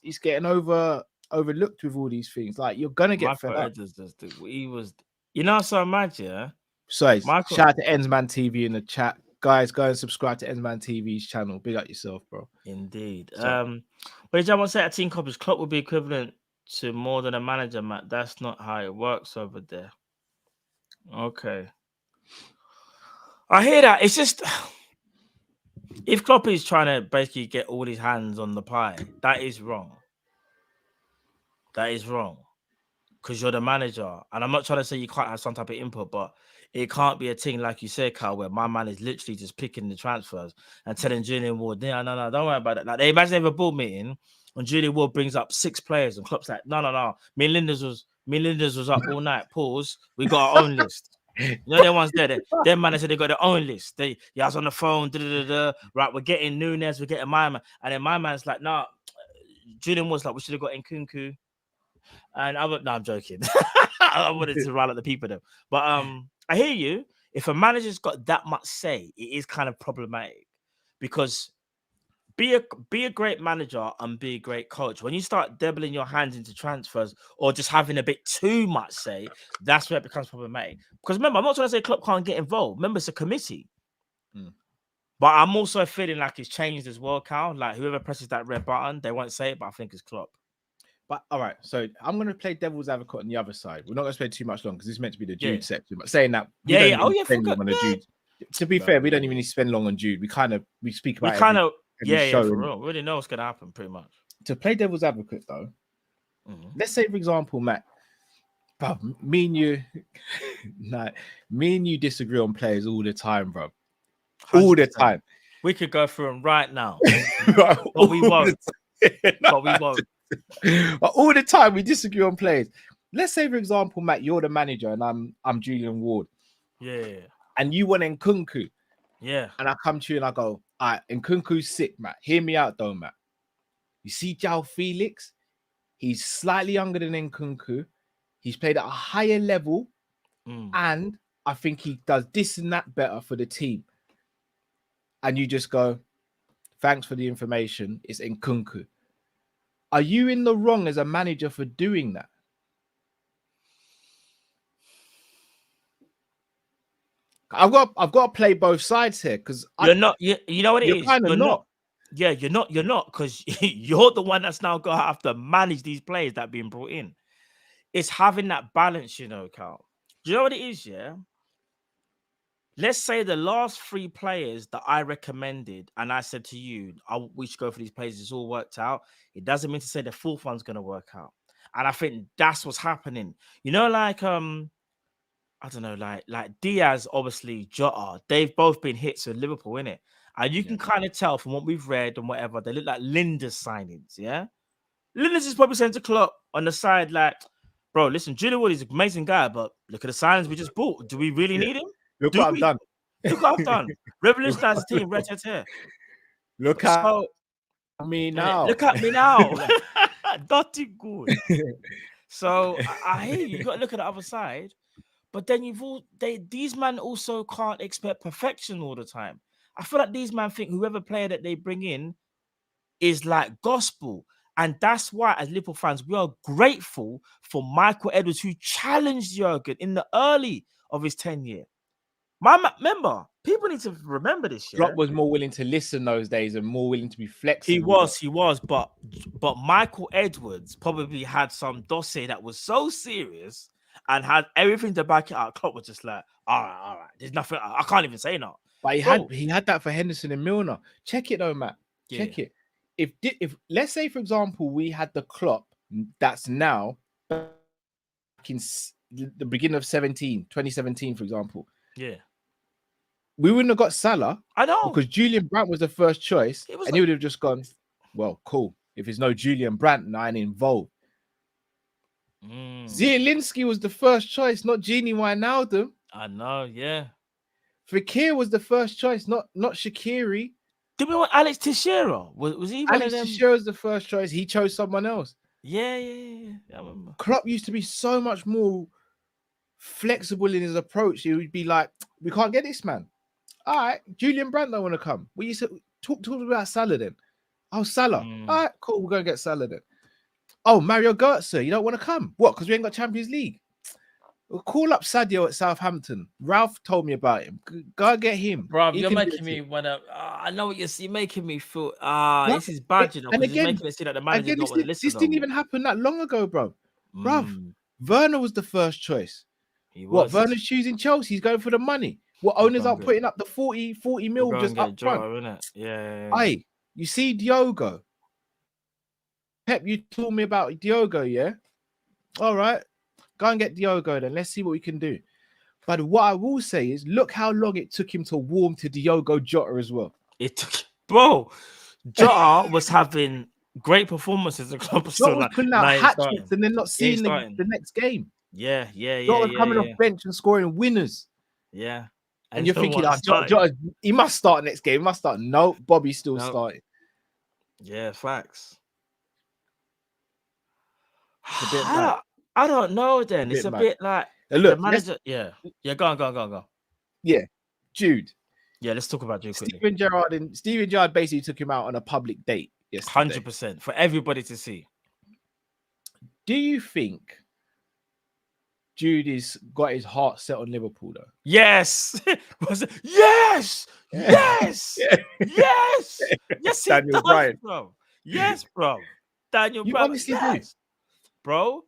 He's getting overlooked with all these things. Like, you're gonna get fed Michael up. Edwards does. He was. You know, so mad, yeah. So Michael. shout out to Ensman TV in the chat. Guys, go and subscribe to Ensman TV's channel. Big up yourself, bro. Indeed. So, But did I want to say at Team Kopish, Klopp would be equivalent to more than a manager, Matt. That's not how it works over there. Okay. I hear that. It's just if Klopp is trying to basically get all his hands on the pie, that is wrong. That is wrong. Because you're the manager. And I'm not trying to say you can't have some type of input, but it can't be a thing like you said, Carl, where my man is literally just picking the transfers and telling Julian Ward, no, don't worry about it. Like, they imagine they have a board meeting and Julian Ward brings up 6 players and Klopp's like, no. Me and Linda's was up all night. Pause. We got our own list. You know, them ones there. Their manager, they got their own list. I was on the phone. Right, we're getting Nunes, we're getting my man. And then my man's like, nah, Julian was like, we should have got Nkunku. And I'm joking. I wanted to rile at the people though. But I hear you. If a manager's got that much say, it is kind of problematic because be a great manager and be a great coach. When you start dabbling your hands into transfers or just having a bit too much say, that's where it becomes problematic. Because remember, I'm not trying to say Klopp can't get involved. Remember, it's a committee. But I'm also feeling like it's changed as well, Cal. Like whoever presses that red button, they won't say it, but I think it's Klopp. But all right, so I'm going to play devil's advocate on the other side. We're not going to spend too much long because this is meant to be the Jude section. But saying that, we don't even spend long on the Jude. To be fair, we don't even need to spend long on Jude. We speak about every show. For real. We already know what's going to happen, pretty much. To play devil's advocate, though, let's say, for example, Matt, bro, me and you disagree on players all the time, bro. 100%. All the time. We could go through them right now, but we won't. But we won't. But all the time we disagree on players. Let's say, for example, Matt, you're the manager and I'm Julian Ward. Yeah. And you want Nkunku. Yeah. And I come to you and I go, all right, Nkunku's sick, Matt. Hear me out though, Matt. You see Joao Felix? He's slightly younger than Nkunku. He's played at a higher level. And I think he does this and that better for the team. And you just go, thanks for the information. It's Nkunku. Are you in the wrong as a manager for doing that? I've got to play both sides here because you're not. You know what it is. You're not. Yeah, you're not because you're the one that's now going to have to manage these players that are being brought in. It's having that balance, you know, Carl. Do you know what it is? Yeah. Let's say the last 3 players that I recommended, and I said to you, we should go for these players. It's all worked out. It doesn't mean to say the 4th one's going to work out. And I think that's what's happening. You know, like I don't know, like Diaz, obviously Jota. They've both been hits with Liverpool, innit? And you can kind of tell from what we've read and whatever, they look like Linda's signings. Yeah, Linda's is probably saying to Klopp on the side, like, bro, listen, Julian Ward is an amazing guy, but look at the signings we just bought. Do we really need him? Look what I've done. Look what I've done. Revolutionise the team, red hair. Look at So me now. look at me now. Dirty good. So I hear you. You got to look at the other side. But then these men also can't expect perfection all the time. I feel like these men think whoever player that they bring in is like gospel. And that's why, as Liverpool fans, we are grateful for Michael Edwards, who challenged Jurgen in the early of his tenure. Remember, people need to remember this. Yeah? Klopp was more willing to listen those days and more willing to be flexible. He was, but Michael Edwards probably had some dossier that was so serious and had everything to back it up. Klopp was just like, all right. There's nothing. I can't even say no. But he had that for Henderson and Milner. Check it though, Matt. Check it. If let's say, for example, we had the Klopp that's now back in the beginning of 2017, for example. Yeah. We wouldn't have got Salah. I know. Because Julian Brandt was the first choice. He would have just gone, well, cool. If there's no Julian Brandt, I ain't involved. Zielinski was the first choice, not Gini Wijnaldum. I know, yeah. Fekir was the first choice, not Shaqiri. Did we want Alex Teixeira? Was he one of them? Teixeira was the first choice. He chose someone else. Yeah. I remember. Klopp used to be so much more flexible in his approach. He would be like, we can't get this man. All right, Julian Brandt don't want to come. We used to talk about Salah then. Oh, Salah. All right, cool. We're going to get Salah then. Oh, Mario Götze, you don't want to come. What? Because we ain't got Champions League. We'll call up Sadio at Southampton. Ralph told me about him. Go and get him. Bro, you're making me want to... I know what you're making me feel. This is bad, you know, because it's making me see that the manager don't want to listen. This didn't even happen that long ago, bro. Bruv, Werner was the first choice. What? Werner's choosing Chelsea. He's going for the money. What owners are putting up the 40 mil just up front. Yeah. Hey, you see Diogo. Pep, you told me about Diogo, yeah? All right. Go and get Diogo then. Let's see what we can do. But what I will say is, look how long it took him to warm to Diogo Jota as well. It took, bro. Jota was having great performances. The club was Jota was putting out hat-tricks and then not seeing the next game. Yeah. Jota was coming off bench and scoring winners. Yeah. And you're thinking, Jota, he must start next game. He must start. No, Bobby's still starting. Yeah, facts. It's a bit I don't know then. It's a bit like look, the manager. Yeah, go on. Yeah, Jude. Yeah, let's talk about Jude quickly. Steven Gerrard basically took him out on a public date yesterday. 100% for everybody to see. Do you think Jude has got his heart set on Liverpool though? Yes. Yes. Daniel Bryan, bro. Yes, bro. Daniel you Bryan. honestly do, bro.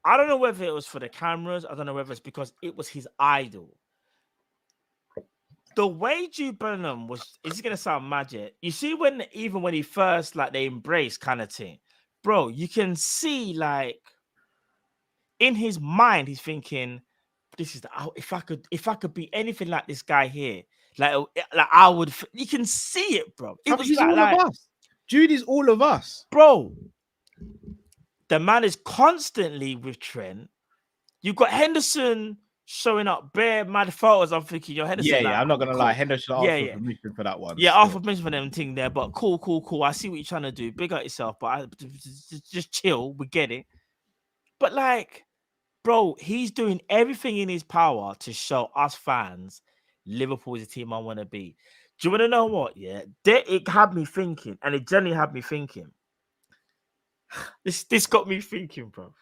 I don't know whether it was for the cameras. I don't know whether it's because it was his idol. The way Jude Bellingham was, it's gonna sound magic. You see, when he first they embrace kind of thing, bro, you can see in his mind, he's thinking, this is if I could be anything like this guy here, I would. You can see it, bro. It was he's all of us. Jude is all of us, bro. The man is constantly with Trent. You've got Henderson showing up bare mad photos. I'm thinking, your Henderson. Yeah. I'm not gonna lie. Henderson asked for permission for that one. Yeah, asked for permission for them thing there. But cool. I see what you're trying to do. Big up yourself, but just chill. We get it. But bro, he's doing everything in his power to show us fans Liverpool is a team I want to be. Do you want to know what? Yeah, it had me thinking, and it generally had me thinking. This got me thinking, bro.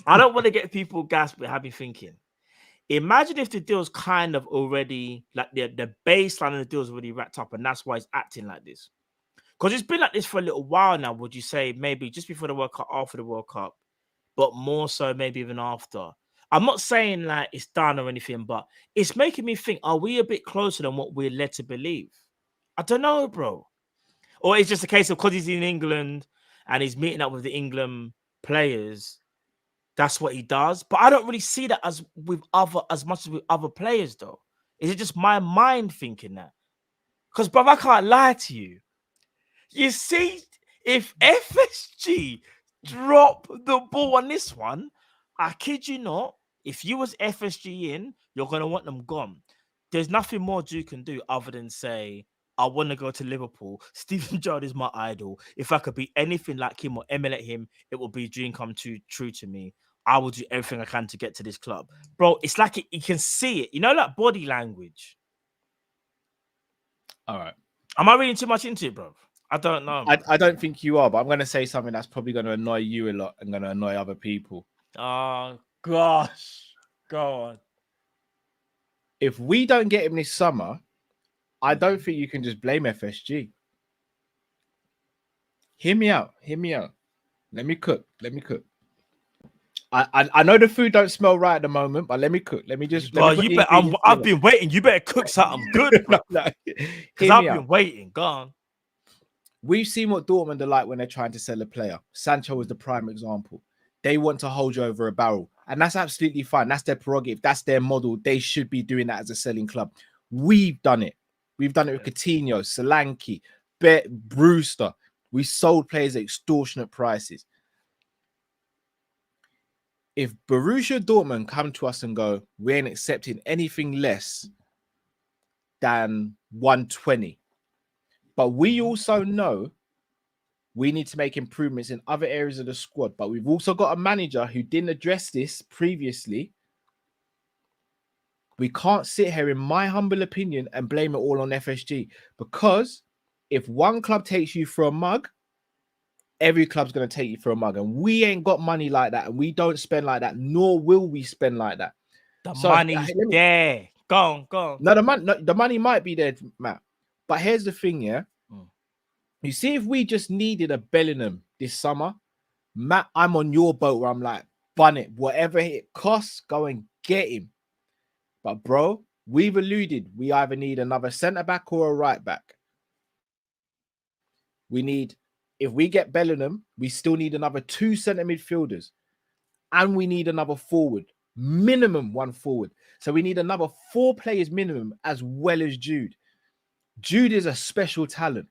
I don't want to get people gassed, but it had me thinking. Imagine if the deal's kind of already, the baseline of the deal's already wrapped up, and that's why he's acting like this. Because it's been like this for a little while now, would you say? Maybe just before the World Cup, after the World Cup, but more so maybe even after. I'm not saying it's done or anything, but it's making me think, are we a bit closer than what we're led to believe? I don't know, bro. Or it's just a case of because he's in England and he's meeting up with the England players, that's what he does. But I don't really see that as much as with other players, though. Is it just my mind thinking that? Because, bro, I can't lie to you. You see, if FSG drop the ball on this one, I kid you not, if you was FSG in, you're going to want them gone. there's nothing more Drew can do other than say, I want to go to Liverpool. Steven Gerrard is my idol. If I could be anything like him or emulate him, it will be a dream come true to me. I will do everything I can to get to this club. Bro, it's like you can see it. You know, like body language. All right. Am I reading too much into it, bro? I don't know. I don't think you are, but I'm going to say something that's probably going to annoy you a lot and going to annoy other people. Oh, gosh. Go on. If we don't get him this summer, I don't think you can just blame FSG. Hear me out. Let me cook. I know the food don't smell right at the moment, but let me cook. Let me just. Bro, I've been waiting. You better cook something good, bro. Because I've been waiting. Go on. We've seen what Dortmund are like when they're trying to sell a player. Sancho was the prime example. They want to hold you over a barrel, and that's absolutely fine. That's their prerogative. That's their model. They should be doing that as a selling club. We've done it. We've done it with Coutinho, Solanke, Brewster. We sold players at extortionate prices. If Borussia Dortmund come to us and go, we ain't accepting anything less than 120, but we also know we need to make improvements in other areas of the squad. But we've also got a manager who didn't address this previously. We can't sit here, in my humble opinion, and blame it all on FSG, because if one club takes you for a mug, every club's going to take you for a mug, and we ain't got money like that, and we don't spend like that, nor will we spend like that. The money's there. Go on. No, the money might be there, Matt. But here's the thing, yeah. You see, if we just needed a Bellingham this summer, Matt, I'm on your boat where I'm like, bun it. Whatever it costs, go and get him. But, bro, we've alluded we either need another centre-back or a right-back. If we get Bellingham, we still need another 2 centre midfielders. And we need another forward. Minimum 1 forward. So we need another 4 players minimum, as well as Jude. Jude is a special talent.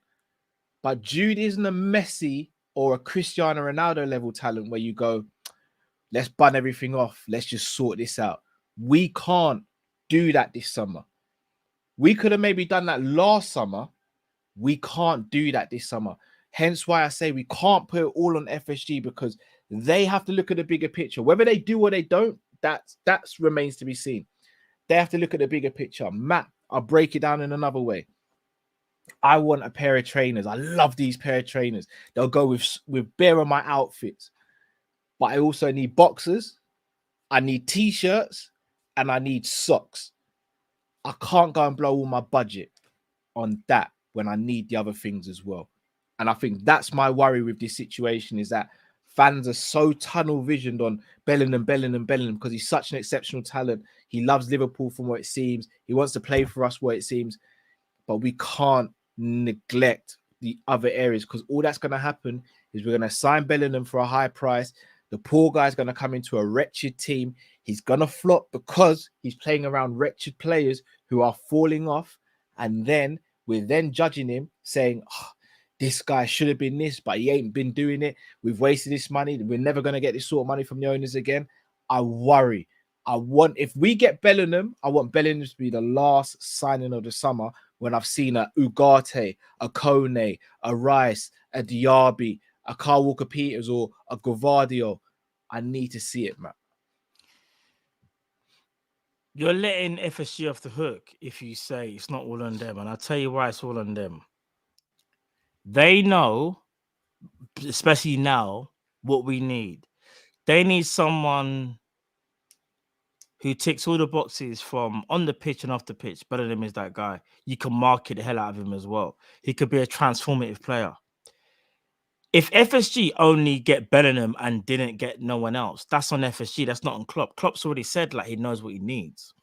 But Jude isn't a Messi or a Cristiano Ronaldo level talent where you go, let's bun everything off. Let's just sort this out. We can't do that this summer. We could have maybe done that last summer. We can't do that this summer. Hence why I say we can't put it all on FSG, because they have to look at the bigger picture. Whether they do or they don't, that remains to be seen. They have to look at the bigger picture. Matt, I'll break it down in another way. I want a pair of trainers. I love these pair of trainers. They'll go with bare on my outfits. But I also need boxers. I need t-shirts. And I need socks. I can't go and blow all my budget on that when I need the other things as well. And I think that's my worry with this situation, is that fans are so tunnel visioned on Bellingham, because he's such an exceptional talent. He loves Liverpool from what it seems. He wants to play for us what it seems. But we can't neglect the other areas, because all that's going to happen is we're going to sign Bellingham for a high price. The poor guy's going to come into a wretched team. He's going to flop because he's playing around wretched players who are falling off. And then we're then judging him, saying, oh, this guy should have been this, but he ain't been doing it. We've wasted this money. We're never going to get this sort of money from the owners again. I worry. If we get Bellingham, I want Bellingham to be the last signing of the summer, when I've seen a Ugarte, a Kone, a Rice, a Diaby, a Kyle Walker-Peters, or a Gvardiol. I need to see it, man. You're letting FSG off the hook if you say it's not all on them. And I'll tell you why it's all on them. They know, especially now, what we need. They need someone who ticks all the boxes from on the pitch and off the pitch. Bellingham is that guy. You can market the hell out of him as well. He could be a transformative player. If FSG only get Bellingham and didn't get no one else, that's on FSG. That's not on Klopp. Klopp's already said like he knows what he needs.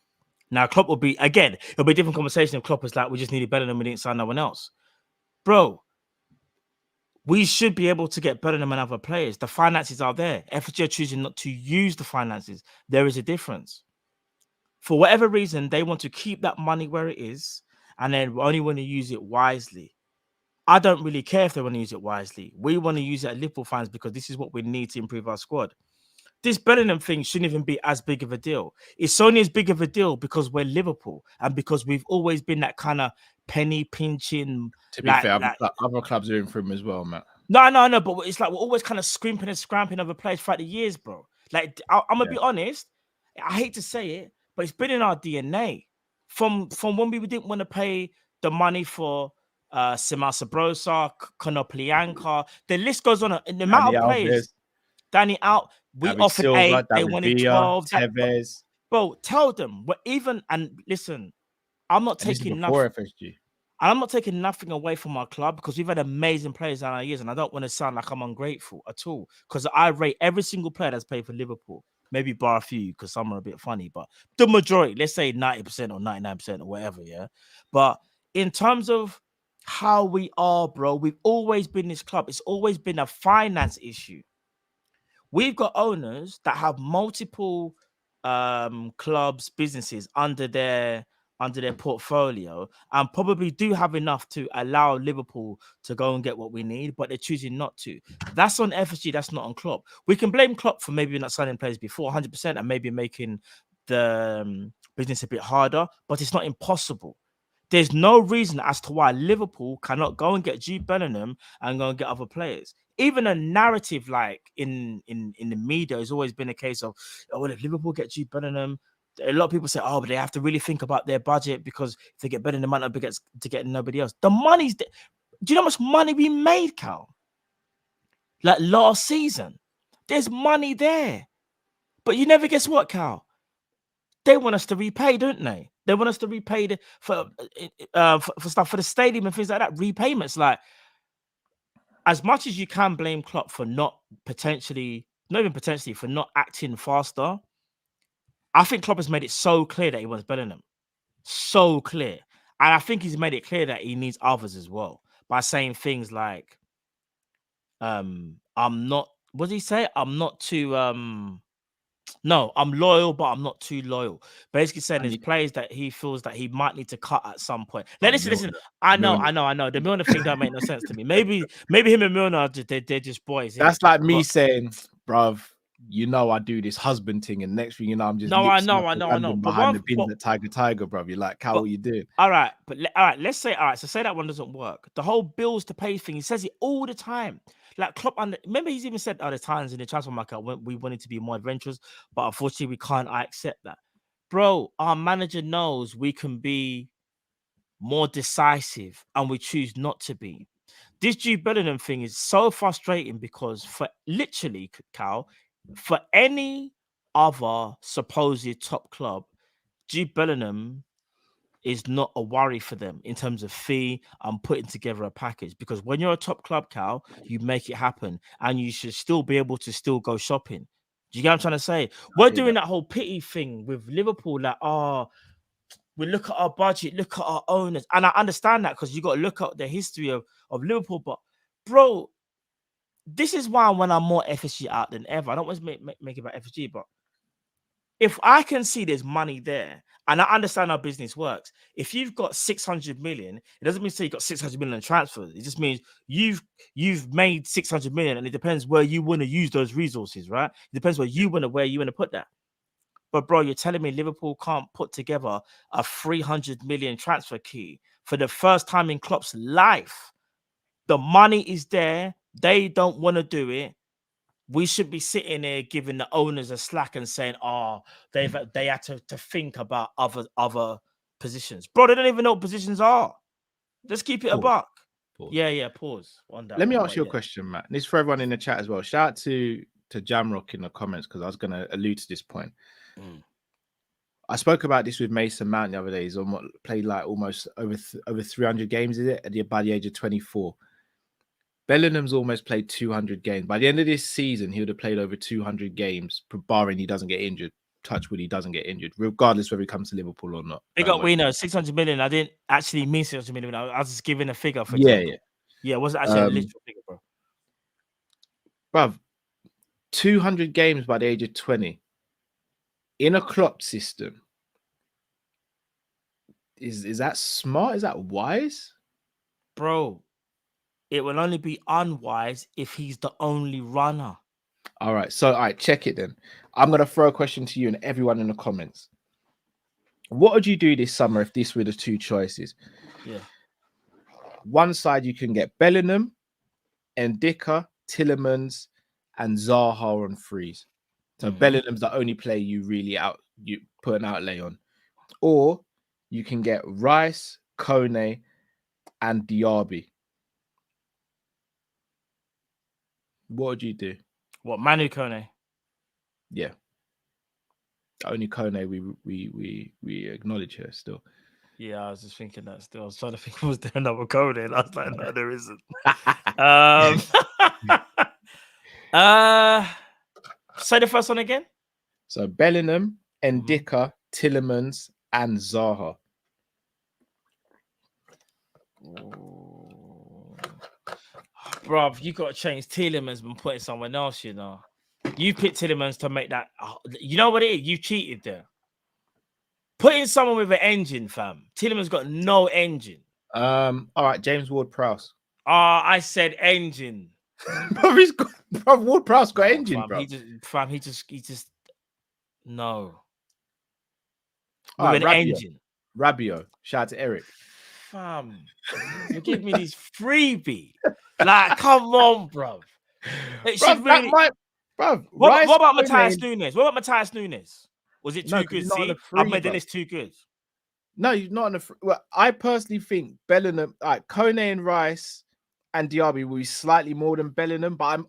Now Klopp will be, again, it'll be a different conversation if Klopp is like, we just needed Bellingham, we didn't sign no one else. Bro, we should be able to get Bellingham and other players. The finances are there. FSG are choosing not to use the finances. There is a difference. For whatever reason, they want to keep that money where it is, and then only want to use it wisely. I don't really care if they want to use it wisely. We want to use it at Liverpool fans because this is what we need to improve our squad. this Bellingham thing shouldn't even be as big of a deal. It's only as big of a deal because we're Liverpool and because we've always been that kind of penny pinching. To be fair, other clubs are in for him as well, man. No, but it's like we're always kind of scrimping and scramping over players throughout the years, bro. Like I'm gonna be honest, I hate to say it, but it's been in our DNA from when we didn't want to pay the money for Sima Sabrosa, Konoplyanka. The list goes on. The amount of players. Danny out. We David offered Silva, 8. They David wanted Villa, 12. Tevez. Bro, tell them we're even. And listen, I'm not taking nothing. FSG. I'm not taking nothing away from our club because we've had amazing players down our years, and I don't want to sound like I'm ungrateful at all. Because I rate every single player that's played for Liverpool. Maybe bar a few because some are a bit funny, but the majority, let's say 90% or 99% or whatever, yeah. But in terms of how we are, bro, we've always been this club. It's always been a finance issue. We've got owners that have multiple clubs, businesses under their portfolio, and probably do have enough to allow Liverpool to go and get what we need, but they're choosing not to. That's on FSG. That's not on Klopp. We can blame Klopp for maybe not signing players before 100% and maybe making the business a bit harder, but it's not impossible. There's no reason as to why Liverpool cannot go and get Jude Bellingham and go and get other players. Even a narrative like in the media has always been a case of, oh, well, if Liverpool get Jude Bellingham, a lot of people say, oh, but they have to really think about their budget because if they get Bellingham, they might not be to get nobody else. The money's there. Do you know how much money we made, Cal? Like last season, there's money there, but you never guess what, Cal? They want us to repay, don't they? They want us to repay for stuff for the stadium and things like that. Repayments, like. As much as you can blame Klopp for not for not acting faster, I think Klopp has made it so clear that he wants Bellingham. So clear. And I think he's made it clear that he needs others as well by saying things like, I'm not, what did he say? I'm not too, no, I'm loyal, but I'm not too loyal. Basically saying there's players that he feels that he might need to cut at some point. Like, listen. I know. The Milner thing don't make no sense to me. Maybe him and Milner, they're just boys. That's like me saying, bruv, you know I do this husband thing, and next thing you know, I'm just I know. behind the bins at Tiger, bruv. You're like, Cal, what you doing? All right, let's say, so say that one doesn't work. The whole bills to pay thing, he says it all the time. Like Klopp, remember he's even said other times in the transfer market when we wanted to be more adventurous, but unfortunately we can't. I accept that, bro. Our manager knows we can be more decisive, and we choose not to be. This Jude Bellingham thing is so frustrating because for literally, Cal, for any other supposed top club, Jude Bellingham is not a worry for them in terms of fee and putting together a package, because when you're a top club, Cal, you make it happen and you should still be able to still go shopping. Do you get what I'm trying to say? We're doing that whole pity thing with Liverpool, like, we look at our budget, look at our owners. And I understand that because you got to look at the history of Liverpool. But, bro, this is why when I'm more FSG out than ever, I don't want to make it about FSG, but if I can see there's money there, and I understand how business works, if you've got 600 million, it doesn't mean say you got 600 million in transfers. It just means you've made 600 million, and it depends where you want to use those resources, right? It depends where you want to put that. But bro, you're telling me Liverpool can't put together a 300 million transfer key for the first time in Klopp's life? The money is there. They don't want to do it. We should be sitting here giving the owners a slack and saying, they had to think about other positions. Bro, they don't even know what positions are. Let's keep it a buck. Pause. Yeah, pause. Let me ask you a question, Matt. And this is for everyone in the chat as well. Shout out to Jamrock in the comments, because I was going to allude to this point. I spoke about this with Mason Mount the other day. He's played like almost over 300 games, is it? By the age of 24. Bellingham's almost played 200 games. By the end of this season, he would have played over 200 games, barring he doesn't get injured. Touch wood, he doesn't get injured, regardless whether he comes to Liverpool or not. We know 600 million. I didn't actually mean 600 million. I was just giving a figure. For example. Yeah. It wasn't actually a literal figure, bro. Bruv, 200 games by the age of 20 in a Klopp system. Is that smart? Is that wise? Bro, it will only be unwise if he's the only runner. All right. So, all right, check it then. I'm going to throw a question to you and everyone in the comments. What would you do this summer if these were the two choices? Yeah. One side, you can get Bellingham, Ndicka, Tillemans, and Zaha on frees. So Bellingham's the only player you put an outlay on. Or you can get Rice, Kone, and Diaby. What would you do? What, Manu Kone? Yeah. Only Kone we acknowledge here still. Yeah, I was just thinking that still. I was trying to think, was there another Kone? And I was like, no, there isn't. Say the first one again. So Bellingham, Ndicka, Tillemans, and Zaha. Bruv, you got to change Tillemans and put in someone else, you know. You picked Tillemans to make that. You know what it is? You cheated there. Put in someone with an engine, fam. Tillemans got no engine. All right, James Ward-Prowse. I said engine. Bro, Ward-Prowse got engine, fam, bro. He just no. All With right, an Rabiot. engine. Rabiot. Shout out to Eric. Fam, you give me these freebie. Like, come on, bro. What about Matthias Nunes? What about Matthias Nunes? Was it too good? See, I've made the list too good. No, you're not on the. Well, I personally think Bellingham, Kone and Rice and Diaby will be slightly more than Bellingham. But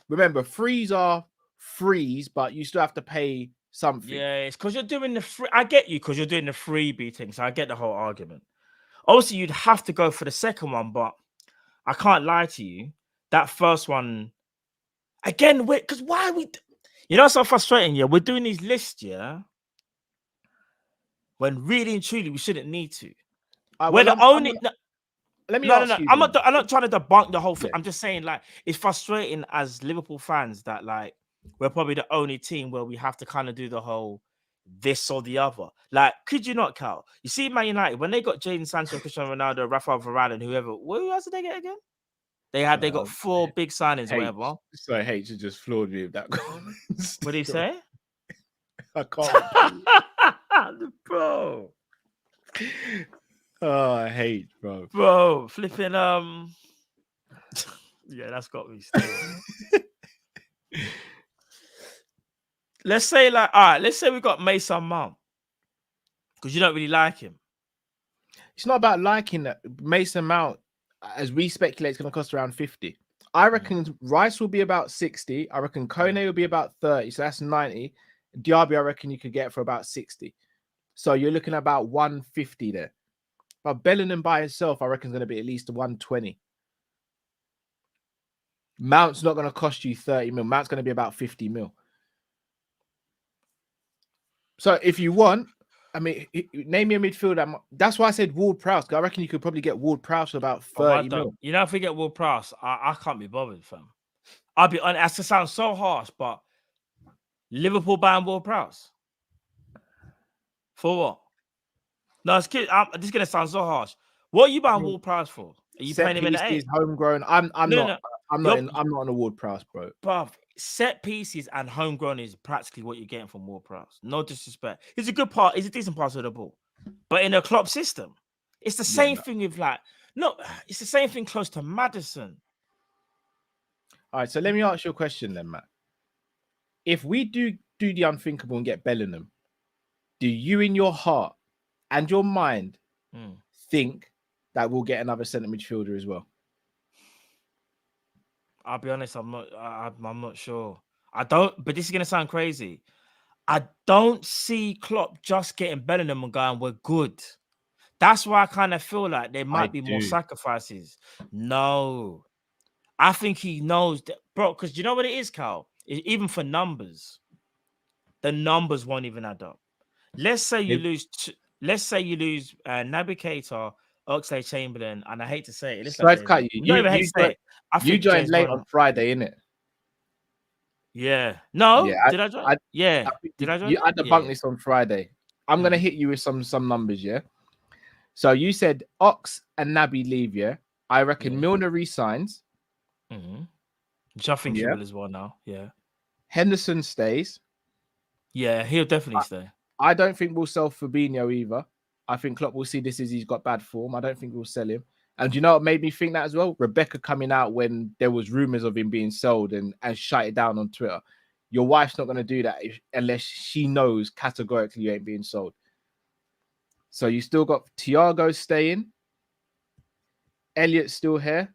remember, frees are frees, but you still have to pay something. Yeah, it's because you're doing the free. I get you because you're doing the freebie thing. So I get the whole argument. Obviously, you'd have to go for the second one, but I can't lie to you. That first one, again, because why are we? You know, it's so frustrating. Yeah, we're doing these lists, yeah, when really and truly we shouldn't need to. We're the only. Let me ask you. I'm not trying to debunk the whole thing. Yeah. I'm just saying, like, it's frustrating as Liverpool fans that, like, we're probably the only team where we have to kind of do the whole this or the other. Like, could you not, Cal? You see, Man United, when they got Jadon Sancho, Cristiano Ronaldo, Rafael Varane, and whoever, who else did they get again? They got 4 big signings, whatever. So H just floored me with that. What did he say? I can't. Bro. Oh, I hate, bro. Bro, flipping yeah, that's got me still. Let's say, like, all right, let's say we got Mason Mount. Because you don't really like him. It's not about liking that. Mason Mount, as we speculate, it's going to cost around 50. I reckon Rice will be about 60. I reckon Kone will be about 30. So that's 90. Diaby, I reckon you could get for about 60. So you're looking at about 150 there. But Bellingham by himself, I reckon, is going to be at least 120. Mount's not going to cost you 30 mil. Mount's going to be about 50 mil. So if you want, I mean, name me a midfielder. That's why I said Ward-Prowse. I reckon you could probably get Ward-Prowse for about 30 mil. You know, if we get Ward-Prowse, I can't be bothered, fam. I'll be honest. That sounds so harsh, but Liverpool buying Ward-Prowse. For what? No, it's good. This is gonna sound so harsh. What are you buying Ward-Prowse for? Are you playing him in the 8? Homegrown. I'm not on a Ward-Prowse, bro. Bruv, set pieces and homegrown is practically what you're getting from Ward-Prowse. No disrespect. He's a good part. He's a decent passer of the ball. But in a Klopp system, it's the same thing with it's the same thing close to Maddison. All right, so let me ask you a question then, Matt. If we do the unthinkable and get Bellingham, do you in your heart and your mind think that we'll get another centre midfielder as well? I'll be honest, I'm not sure. I don't, but this is gonna sound crazy. I don't see Klopp just getting Bellingham and going, we're good. That's why I kind of feel like there might be more sacrifices. No. I think he knows that, bro, because you know what it is, Cal? Even for numbers, the numbers won't even add up. Let's say you lose Naby Keita, Oxlade-Chamberlain, and I hate to say it. You joined late on Friday, innit? Yeah. No? Did I join? Did I join? You had to bunk this on Friday. I'm going to hit you with some numbers, yeah? So you said Ox and Naby leave, yeah? I reckon Milner resigns. Which I think he will as well now, yeah. Henderson stays. Yeah, he'll definitely stay. I don't think we'll sell Fabinho either. I think Klopp will see this as he's got bad form. I don't think we'll sell him. And do you know what made me think that as well? Rebecca coming out when there was rumors of him being sold and shut it down on Twitter. Your wife's not going to do that unless she knows categorically you ain't being sold. So you still got Thiago staying. Elliot's still here.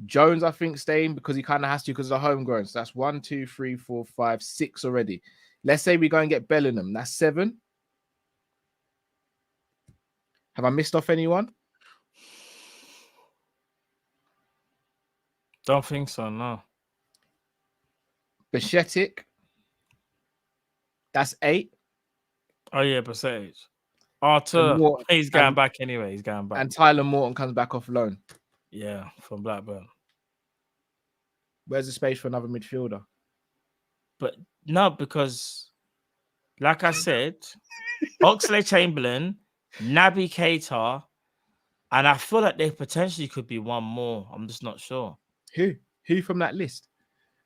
Jones, I think, staying because he kind of has to because of the homegrown. So that's 1, 2, 3, 4, 5, 6 already. Let's say we go and get Bellingham. That's 7. Have I missed off anyone? Don't think so, no. Bashetic. That's 8. Oh, yeah, percentage. Arthur, he's going back anyway. He's going back. And Tyler Morton comes back off loan. Yeah, from Blackburn. Where's the space for another midfielder? But no, because like I said, Oxlade-Chamberlain, Naby Keita, and I feel like there potentially could be one more. I'm just not sure. Who from that list?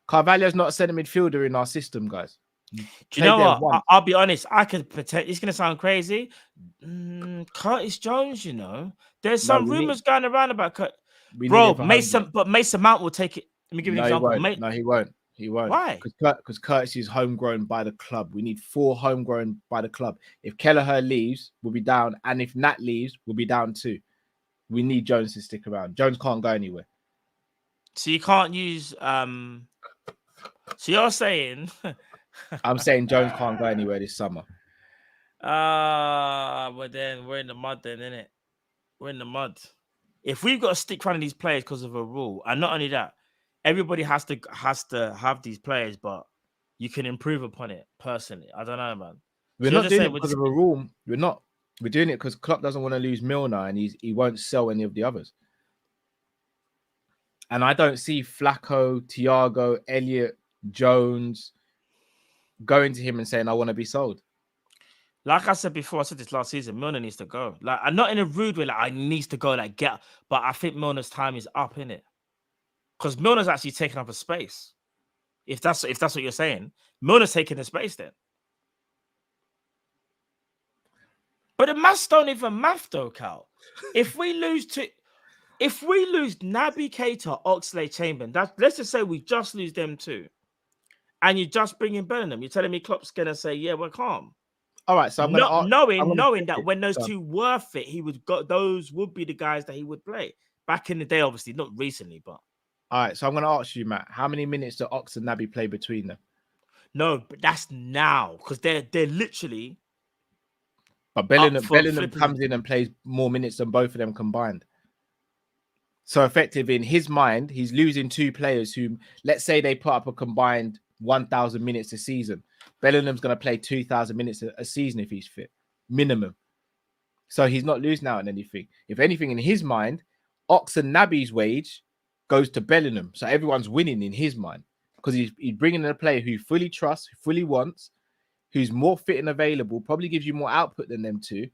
Carvalho's not a centre midfielder in our system, guys. Do you know what? I'll be honest. I could pretend it's going to sound crazy. Curtis Jones, you know, there's some rumors going around about Bro, Mason Mount will take it. Let me give you an example. No, he won't. He won't. Why? Because Curtis is homegrown by the club. We need 4 homegrown by the club. If Kelleher leaves, we'll be down. And if Nat leaves, we'll be down too. We need Jones to stick around. Jones can't go anywhere. So you can't use so you're saying I'm saying Jones can't go anywhere this summer. But then we're in the mud then, innit? We're in the mud. If we've got to stick one of these players because of a rule, and not only that, everybody has to have these players, but you can improve upon it personally. I don't know, man. We're not doing it because of a rule. We're not. We're doing it because Klopp doesn't want to lose Milner and he won't sell any of the others. And I don't see Flacco, Thiago, Elliot, Jones going to him and saying, I want to be sold. Like I said before, I said this last season, Milner needs to go. Like, I'm not in a rude way, like I needs to go, like get, but I think Milner's time is up, innit? Because Milner's actually taking up a space. If that's what you're saying, Milner's taking the space then. But the maths don't even math though, Cal. If we lose Naby Keita, Oxlade-Chamberlain, let's just say we just lose them two, and you just bring in Bellingham, you're telling me Klopp's gonna say, yeah, we're calm. All right, so knowing that when those two were fit, those would be the guys that he would play back in the day. Obviously, not recently, but all right. So I'm going to ask you, Matt, how many minutes do Ox and Naby play between them? No, but that's now because they're literally. But Bellingham comes in and plays more minutes than both of them combined. So effective in his mind, he's losing 2 players who, let's say, they put up a combined 1,000 minutes a season. Bellingham's going to play 2,000 minutes a season if he's fit, minimum. So he's not losing out on anything. If anything, in his mind, Ox and Naby's wage goes to Bellingham. So everyone's winning in his mind because he's bringing in a player who fully trusts, who fully wants, who's more fit and available, probably gives you more output than them two,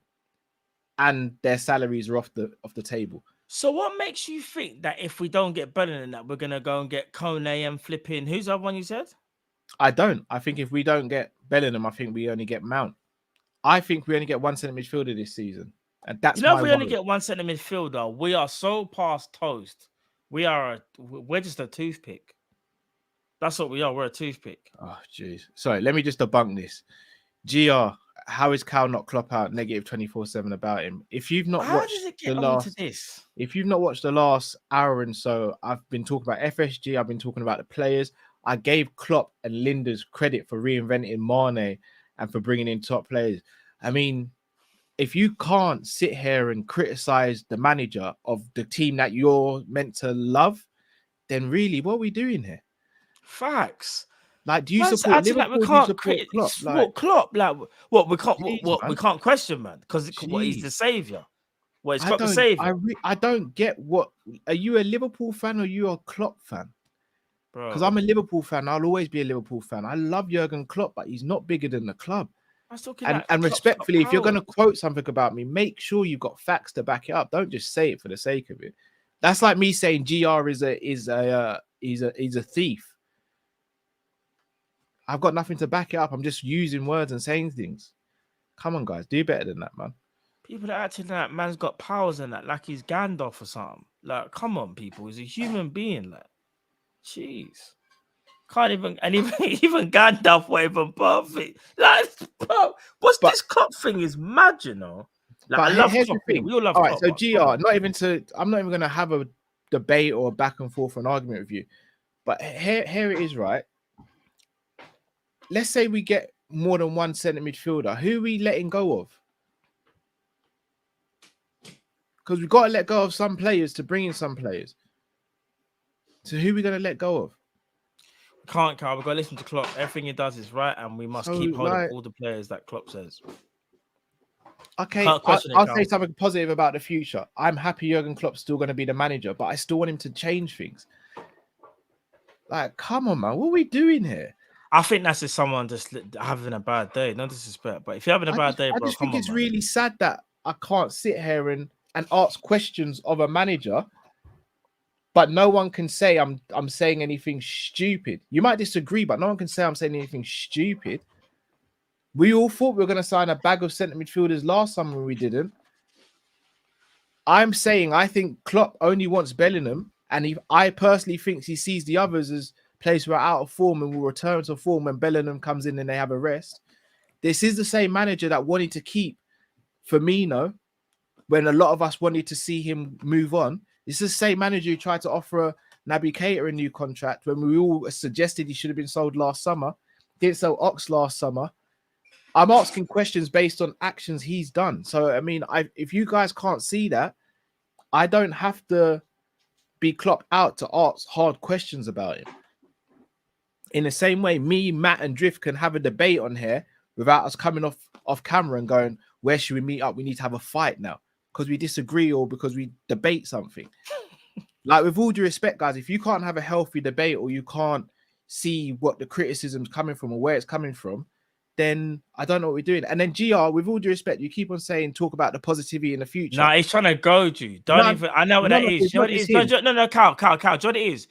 and their salaries are off the table. So what makes you think that if we don't get Bellingham, that we're going to go and get Kone and flipping, who's the other one you said? I don't. I think if we don't get Bellingham, I think we only get Mount. I think we only get 1 centre midfielder this season. And that's if we only get 1 centre midfielder, we are so past toast. We're just a toothpick. That's what we are. We're a toothpick. Oh, jeez. Sorry, let me just debunk this. GR, how is Cal not Klopp out negative 24/7 about him? If you've not watched if you've not watched the last hour and so, I've been talking about FSG, I've been talking about the players. I gave Klopp and Linda's credit for reinventing Mane and for bringing in top players. I mean, if you can't sit here and criticize the manager of the team that you're meant to love, then really, what are we doing here? Facts. Like, do you support Liverpool? Like we can't support Klopp? Like, what we can't? We can't question, man, because he's the savior. Well, he's got the savior. I don't get what. Are you a Liverpool fan or are you a Klopp fan? Because I'm a Liverpool fan. I'll always be a Liverpool fan. I love Jurgen Klopp, but he's not bigger than the club. And respectfully, if you're going to quote something about me, make sure you've got facts to back it up. Don't just say it for the sake of it. That's like me saying GR is a thief. I've got nothing to back it up. I'm just using words and saying things. Come on, guys, do better than that, man. People are acting like man's got powers and that, like he's Gandalf or something. Like, come on, people, he's a human being. Like, jeez, can't even, and even even Gandalf were even perfect. Like, bro, this Klopp thing is mad, you know. Like, I love here's Klopp. the thing. We all love All Klopp. right, so GR, I'm not even going to have a debate or back and forth or an argument with you. But here it is, right? Let's say we get more than one centre midfielder. Who are we letting go of? Because we've got to let go of some players to bring in some players. So who are we going to let go of? Can't, Carl. We've got to listen to Klopp. Everything he does is right, and we must keep hold of all the players that Klopp says. Okay, I'll say something positive about the future. I'm happy Jurgen Klopp's still going to be the manager, but I still want him to change things. Like, come on, man. What are we doing here? I think that's just someone just having a bad day. No disrespect, but if you're having a bad day, bro, I just think it's really sad that I can't sit here and ask questions of a manager, but no one can say I'm saying anything stupid. You might disagree, but no one can say I'm saying anything stupid. We all thought we were going to sign a bag of centre midfielders last summer when we didn't. I'm saying I think Klopp only wants Bellingham, and I personally think he sees the others as players who are out of form and will return to form when Bellingham comes in and they have a rest. This is the same manager that wanted to keep Firmino when a lot of us wanted to see him move on. This is the same manager who tried to offer Naby Keita a new contract when we all suggested he should have been sold last summer. Didn't sell Ox last summer. I'm asking questions based on actions he's done. So, I mean, if you guys can't see that, I don't have to be Klopp out to ask hard questions about him. In the same way, me, Matt, and Drift can have a debate on here without us coming off camera and going, where should we meet up? We need to have a fight now because we disagree or because we debate something. Like, with all due respect, guys, if you can't have a healthy debate or you can't see what the criticism's coming from or where it's coming from, then I don't know what we're doing. And then GR, with all due respect, you keep on saying talk about the positivity in the future. Nah, he's trying to goad you. I know what that is. You know what it is? No, Carl. Do you know what it is?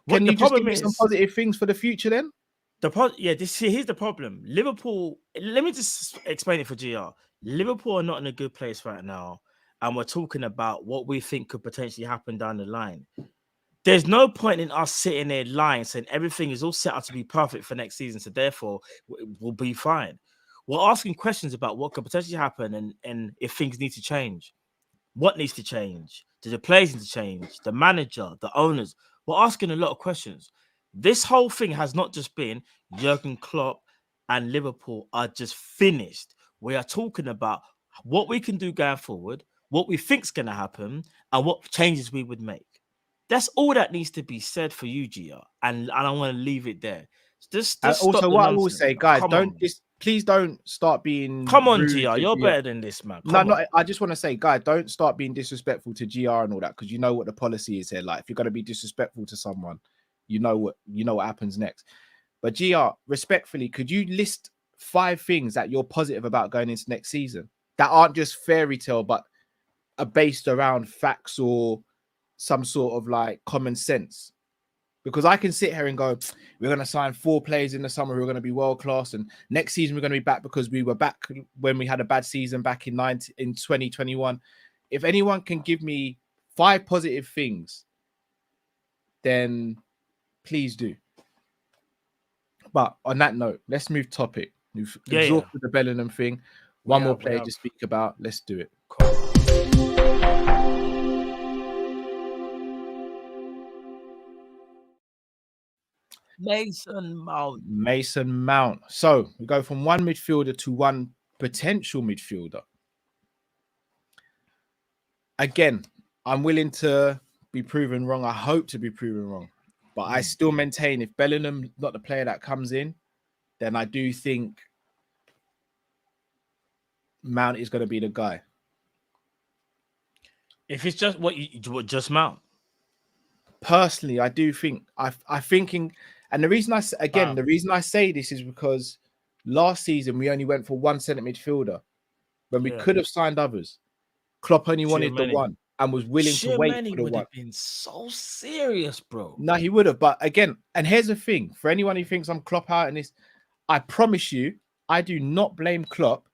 Can you just give me some positive things for the future then? Here's the problem. Liverpool, let me just explain it for GR. Liverpool are not in a good place right now. And we're talking about what we think could potentially happen down the line. There's no point in us sitting there lying, saying everything is all set up to be perfect for next season. So therefore, we'll be fine. We're asking questions about what could potentially happen and if things need to change. What needs to change? Do the players need to change? The manager, the owners? We're asking a lot of questions. This whole thing has not just been Jurgen Klopp and Liverpool are just finished. We are talking about what we can do going forward, what we think is going to happen, and what changes we would make. That's all that needs to be said for you, Gia. And I want to leave it there. Just also, what I will say, guys, please don't start being. Come on, Gia, you're better than this, man. I just want to say, guys, don't start being disrespectful to GR and all that, because you know what the policy is here. Like, if you're going to be disrespectful to someone, you know what happens next. But GR, respectfully, could you list 5 things that you're positive about going into next season that aren't just fairy tale, but are based around facts or some sort of like common sense? Because I can sit here and go, we're going to sign 4 players in the summer who are going to be world class, and next season we're going to be back because we were back when we had a bad season back in 2021. If anyone can give me 5 positive things, then please do. But on that note, let's move topic. We've exhausted the Bellingham thing. One more player to speak about. Let's do it. Mason Mount. So we go from one midfielder to one potential midfielder. Again, I'm willing to be proven wrong. I hope to be proven wrong. But I still maintain if Bellingham not the player that comes in, then I do think Mount is going to be the guy. If it's just just Mount. Personally, I do think I'm thinking, and the reason I say this is because last season we only went for one centre midfielder when we could have signed others. Klopp only wanted the one and was willing to wait for the one. Have been so serious, bro. No, he would have. But again, and here's the thing: for anyone who thinks I'm Klopp out in this, I promise you, I do not blame Klopp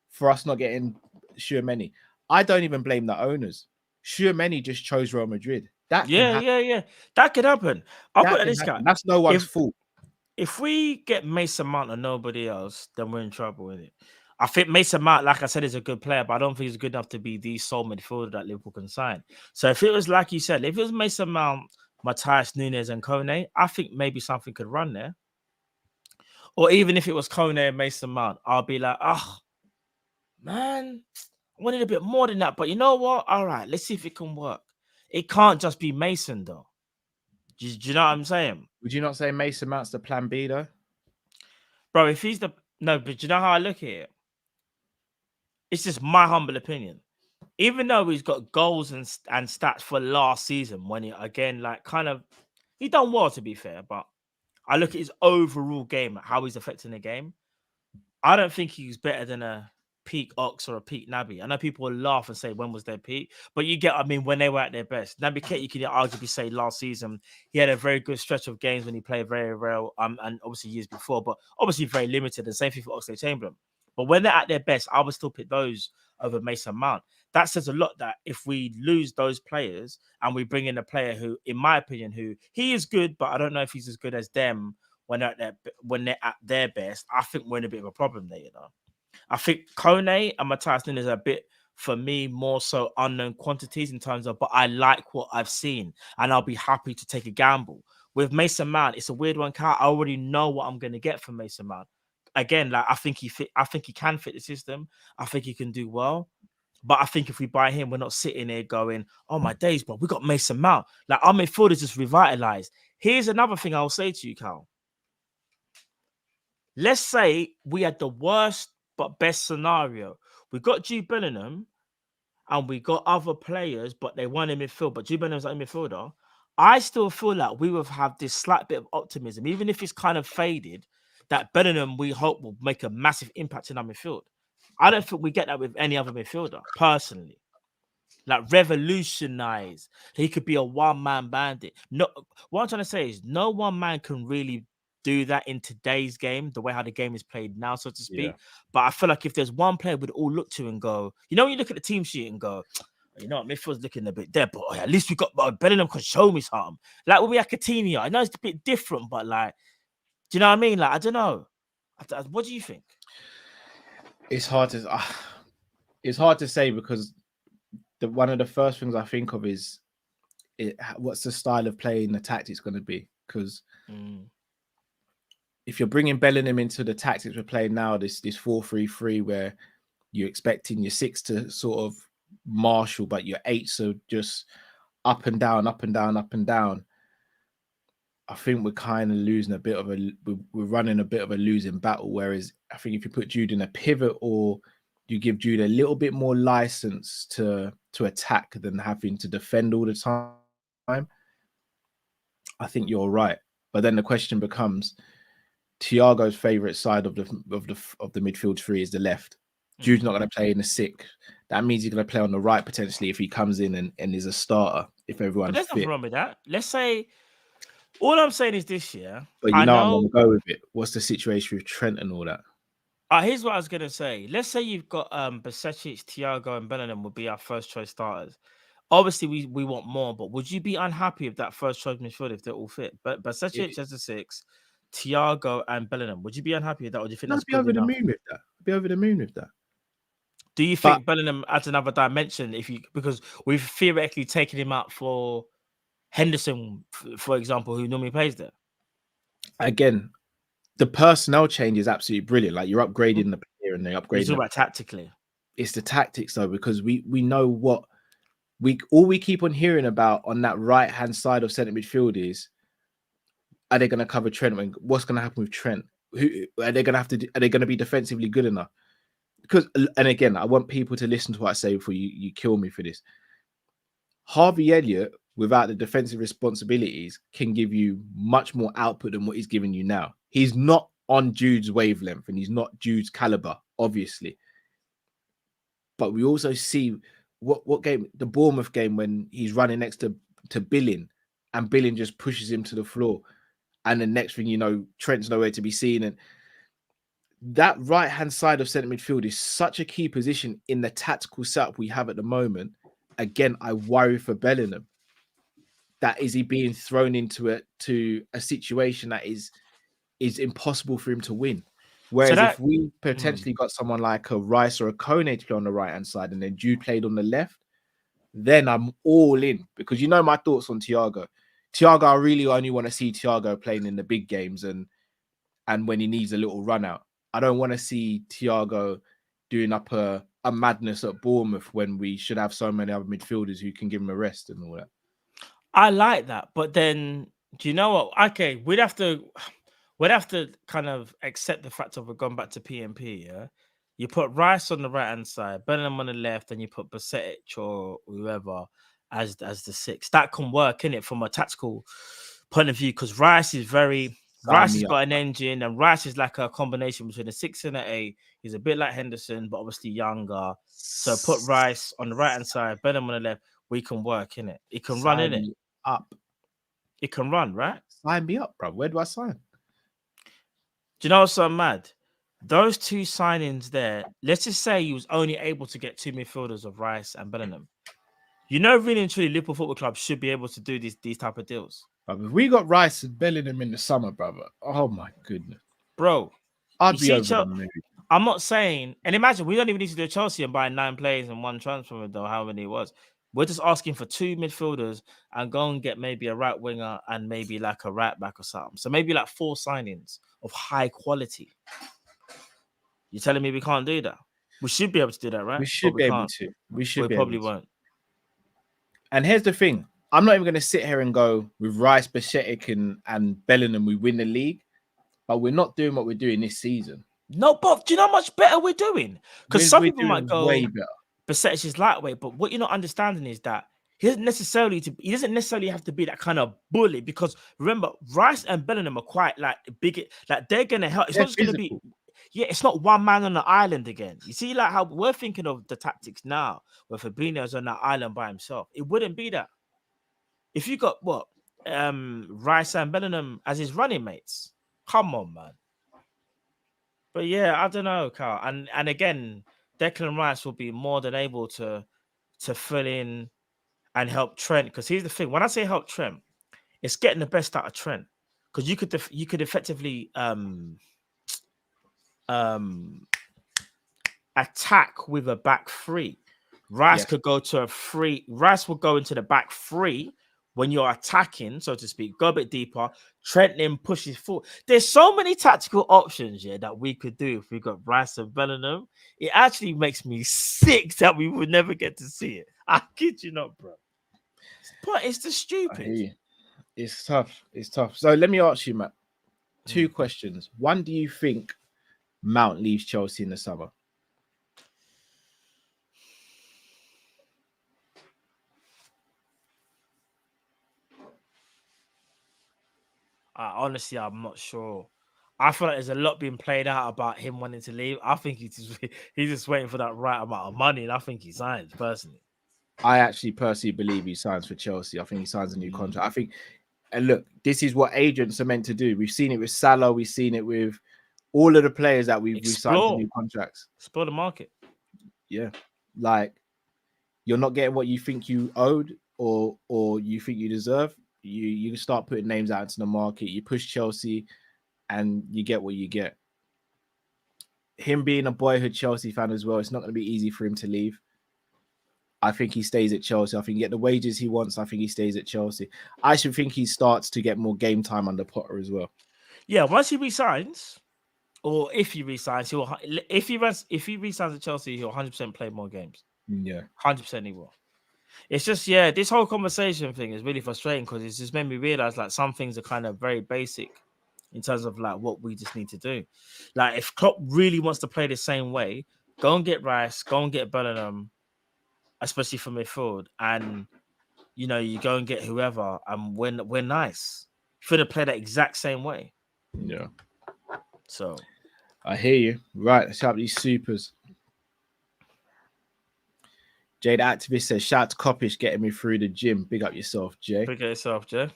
for us not getting Tchouaméni. I don't even blame the owners. Tchouaméni just chose Real Madrid. That can happen. Yeah. That could happen. I'll put That it can this guy. happen. That's no one's fault. If we get Mason Mount and nobody else, then we're in trouble with it. I think Mason Mount, like I said, is a good player, but I don't think he's good enough to be the sole midfielder that Liverpool can sign. So if it was like you said, if it was Mason Mount, Matthias Nunes, and Kone, I think maybe something could run there. Or even if it was Kone and Mason Mount, I'll be like, oh, man, I wanted a bit more than that. But you know what? All right, let's see if it can work. It can't just be Mason, though. Do you know what I'm saying? Would you not say Mason Mount's the plan B, though? Bro, if he's no, but you know how I look at it? It's just my humble opinion. Even though he's got goals and stats for last season, when he again, like, kind of, he done well to be fair, but I look at his overall game, how he's affecting the game. I don't think he's better than a peak Ox or a peak Naby. I know people will laugh and say, when was their peak? But you get, I mean, when they were at their best. Naby Keita, you can arguably say last season, he had a very good stretch of games when he played very well, and obviously years before, but obviously very limited. And same thing for Oxlade-Chamberlain. But when they're at their best, I would still pick those over Mason Mount. That says a lot that if we lose those players and we bring in a player who, in my opinion, who he is good, but I don't know if he's as good as them when they're at their best, I think we're in a bit of a problem there, you know. I think Kone and Matthias Nunes are a bit, for me, more so unknown quantities in terms of, but I like what I've seen and I'll be happy to take a gamble. With Mason Mount, it's a weird one, Carl. I already know what I'm going to get from Mason Mount. Again, like, I think he can fit the system. I think he can do well. But I think if we buy him, we're not sitting there going, oh my days, bro, we got Mason Mount. Like, our midfield is just revitalized. Here's another thing I'll say to you, Carl. Let's say we had the worst but best scenario. We got Jude Bellingham and we got other players, but they weren't in midfield. But Jude Bellingham's not in midfielder. I still feel like we would have this slight bit of optimism, even if it's kind of faded, that Bellingham, we hope, will make a massive impact in our midfield. I don't think we get that with any other midfielder, personally. Like, revolutionize. He could be a one-man bandit. No, what I'm trying to say is no one man can really do that in today's game, the way how the game is played now, so to speak. Yeah. But I feel like if there's one player we'd all look to and go, you know, when you look at the team sheet and go, you know what, midfield's looking a bit dead, but at least we got Bellingham can show me something. Like when we had Coutinho, I know it's a bit different, but like, do you know what I mean? Like, I don't know. What do you think? It's hard to say because one of the first things I think of is what's the style of play and the tactics going to be? Because if you're bringing Bellingham into the tactics we're playing now, this 4-3-3 where you're expecting your 6 to sort of marshal, but your 8s are just up and down, up and down, up and down. I think we're kind of losing a bit of we're running a bit of a losing battle. Whereas I think if you put Jude in a pivot or you give Jude a little bit more license to attack than having to defend all the time, I think you're right. But then the question becomes, Thiago's favorite side of the midfield three is the left. Jude's not going to play in the 6. That means he's going to play on the right potentially if he comes in and is a starter. If everyone's But there's fit. nothing wrong with that. Let's say, all I'm saying is this year. But I'm going to go with it. What's the situation with Trent and all that? Here's what I was going to say. Let's say you've got Bajcetic, Thiago, and Bellingham would be our first choice starters. Obviously, we want more, but would you be unhappy with that first choice midfield if they're all fit? But Bajcetic as a 6, Thiago and Bellingham. Would you be unhappy with that, or do you think that's good enough? Be over the moon with that. Do you think Bellingham adds another dimension because we've theoretically taken him out for Henderson, for example, who normally plays there? Again, the personnel change is absolutely brilliant. Like, you're upgrading the player and they upgrade. It's all about tactically. It's the tactics though, because we know what we keep on hearing about on that right hand side of centre midfield is, are they going to cover Trent? What's going to happen with Trent? Who are they going to have to? Are they going to be defensively good enough? Because, and again, I want people to listen to what I say before you kill me for this. Harvey Elliott, without the defensive responsibilities, can give you much more output than what he's giving you now. He's not on Jude's wavelength and he's not Jude's caliber, obviously. But we also see what game, the Bournemouth game, when he's running next to Billing and Billing just pushes him to the floor. And the next thing you know, Trent's nowhere to be seen. And that right hand side of centre midfield is such a key position in the tactical setup we have at the moment. Again, I worry for Bellingham. That is he being thrown into a situation that is impossible for him to win. So Whereas that if we potentially got someone like a Rice or a Kone to play on the right hand side, and then Jude played on the left, then I'm all in, because you know my thoughts on Thiago. Thiago, I really only want to see Thiago playing in the big games and when he needs a little run out. I don't want to see Thiago doing up a madness at Bournemouth when we should have so many other midfielders who can give him a rest and all that. I like that, but then do you know what? Okay, we'd have to kind of accept the fact of we're going back to PMP. Yeah, you put Rice on the right hand side, Bellingham on the left, and you put Basetic or whoever as the six. That can work, innit, from a tactical point of view, because Rice has got an engine, and Rice is like a combination between a 6 and an 8. He's a bit like Henderson, but obviously younger. So put Rice on the right hand side, Bellingham on the left. We can work in it. It can run in it. Up. It can run, right? Sign me up, bro. Where do I sign? Do you know what's so mad? Those two signings there, let's just say he was only able to get 2 midfielders of Rice and Bellingham. You know, really and truly, Liverpool Football Club should be able to do these type of deals. If we got Rice and Bellingham in the summer, brother, oh my goodness. Bro, I'd be over the moon. I'm not saying, and imagine, we don't even need to do Chelsea and buy 9 players and 1 transfer window, how many it was. We're just asking for 2 midfielders and go and get maybe a right winger and maybe like a right back or something. So maybe like 4 signings of high quality. You're telling me we can't do that? We should be able to do that, right? We should be able to. We probably won't. And here's the thing. I'm not even going to sit here and go with Rice, Basetic and Bellingham, we win the league. But we're not doing what we're doing this season. No, but do you know how much better we're doing? Because some people might go, way better. Basetic is lightweight, but what you're not understanding is that he doesn't necessarily have to be that kind of bully, because remember, Rice and Bellingham are quite like big, like they're gonna help. It's not just gonna be, it's not one man on the island again. You see, like how we're thinking of the tactics now, where Fabinho's on that island by himself. It wouldn't be that. If you got Rice and Bellingham as his running mates, come on, man. But yeah, I don't know, Carl. And again, Declan Rice will be more than able to fill in and help Trent. Because here's the thing: when I say help Trent, it's getting the best out of Trent. Because you could effectively attack with a back 3. Rice could go to a 3. Rice will go into the back 3 when you're attacking, so to speak. Go a bit deeper. Trent then pushes forward. There's so many tactical options that we could do if we got Rice and Bellingham. It actually makes me sick that we would never get to see it. I kid you not, bro. But it's just stupid. It's tough. It's tough. So let me ask you, Matt, 2 questions. One, do you think Mount leaves Chelsea in the summer? Honestly, I'm not sure. I feel like there's a lot being played out about him wanting to leave. I think he's just waiting for that right amount of money, and I think he signs personally. I actually personally believe he signs for Chelsea. I think he signs a new contract. I think, and look, this is what agents are meant to do. We've seen it with Salah. We've seen it with all of the players that we've signed for new contracts. Explore the market. Yeah, like you're not getting what you think you owed or you think you deserve. You start putting names out into the market. You push Chelsea, and you get what you get. Him being a boyhood Chelsea fan as well, it's not going to be easy for him to leave. I think he stays at Chelsea. I think he get the wages he wants. I think he stays at Chelsea. I should think he starts to get more game time under Potter as well. Yeah, once he resigns, or if he resigns, if he resigns at Chelsea, he'll 100% play more games. Yeah, 100% he will. It's just, this whole conversation thing is really frustrating because it's just made me realize like some things are kind of very basic in terms of like what we just need to do. Like if Klopp really wants to play the same way, go and get Rice, go and get Bellingham, especially for midfield, and you go and get whoever, and we're nice. For to play that exact same way. Yeah. So I hear you. Right, let's have these supers. Jade Activist says, shout out to Kop-Ish getting me through the gym. Big up yourself, Jay. Big up yourself, Jay.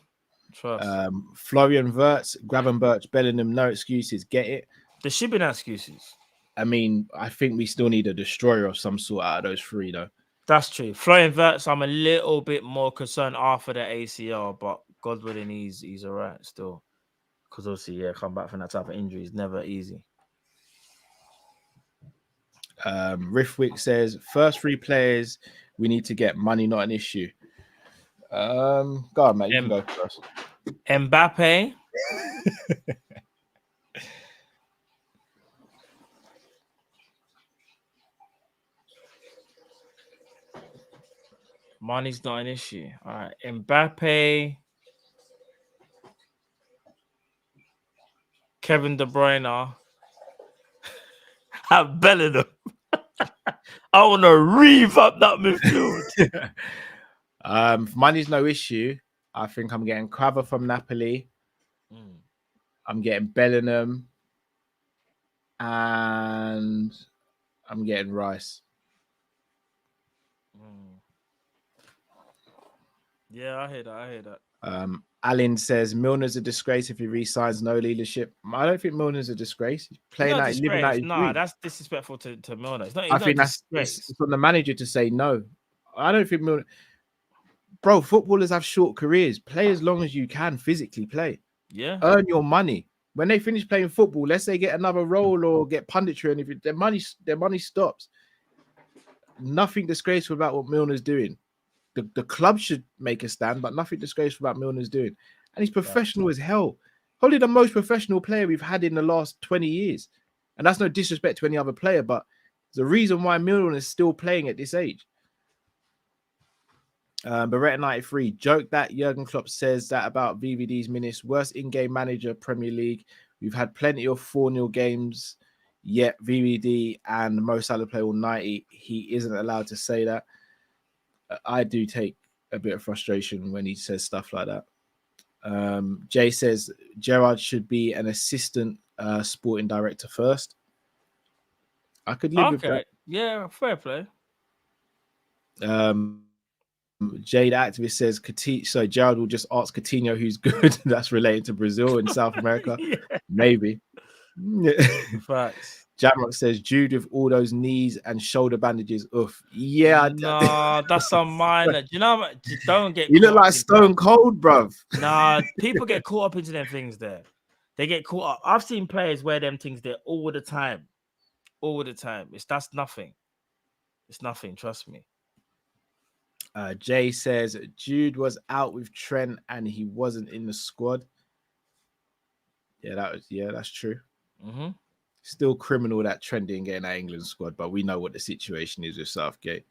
Trust. Florian Wirtz, Gravenberch, Bellingham, no excuses. Get it. There should be no excuses. I mean, I think we still need a destroyer of some sort out of those three, though. That's true. Florian Wirtz, I'm a little bit more concerned after the ACL, but God willing, he's all right still. Because obviously, yeah, come back from that type of injury is never easy. Riffwick says, first three players we need to get, money not an issue. Go on, mate. You can go first. Mbappe. Money's not an issue. All right. Mbappe. Kevin De Bruyne. Have Bellingham. I want to rev up that midfield. Money's no issue. I think I'm getting Crava from Napoli. I'm getting Bellingham. And I'm getting Rice. Yeah, I hear that. Alan says Milner's a disgrace if he re-signs, no leadership. I don't think Milner's a disgrace. He's playing out, living out his dream. That's disrespectful to Milner. I think it's from the manager to say no. I don't think Milner. Bro, footballers have short careers. Play as long as you can physically play. Yeah. Earn your money. When they finish playing football, let's say get another role or get punditry, and if their money stops. Nothing disgraceful about what Milner's doing. The club should make a stand, but nothing disgraceful about Milner's doing. And he's professional as hell. Probably the most professional player we've had in the last 20 years. And that's no disrespect to any other player, but there's a reason why Milner is still playing at this age. Beretta 93, joke that Jurgen Klopp says that about VVD's minutes. Worst in-game manager, Premier League. We've had plenty of 4-0 games, yet VVD and Mo Salah play all 90. He isn't allowed to say that. I do take a bit of frustration when he says stuff like that. Jay says Gerrard should be an assistant sporting director first. I could live with that. Yeah, fair play. Jade Activist says so Gerrard will just ask Coutinho who's good. That's related to Brazil and South America. Yeah. Maybe. Facts. Jamrock says Jude with all those knees and shoulder bandages. Oof. Yeah. No, that's on mine. Do you know? Don't get. You look like Stone Cold, bruv. Nah, people get caught up into them things there. They get caught up. I've seen players wear them things there all the time. All the time. That's nothing. It's nothing. Trust me. Jay says Jude was out with Trent and he wasn't in the squad. Yeah, that's true. Mm-hmm. Still criminal that Trent didn't get in that England squad, but we know what the situation is with Southgate.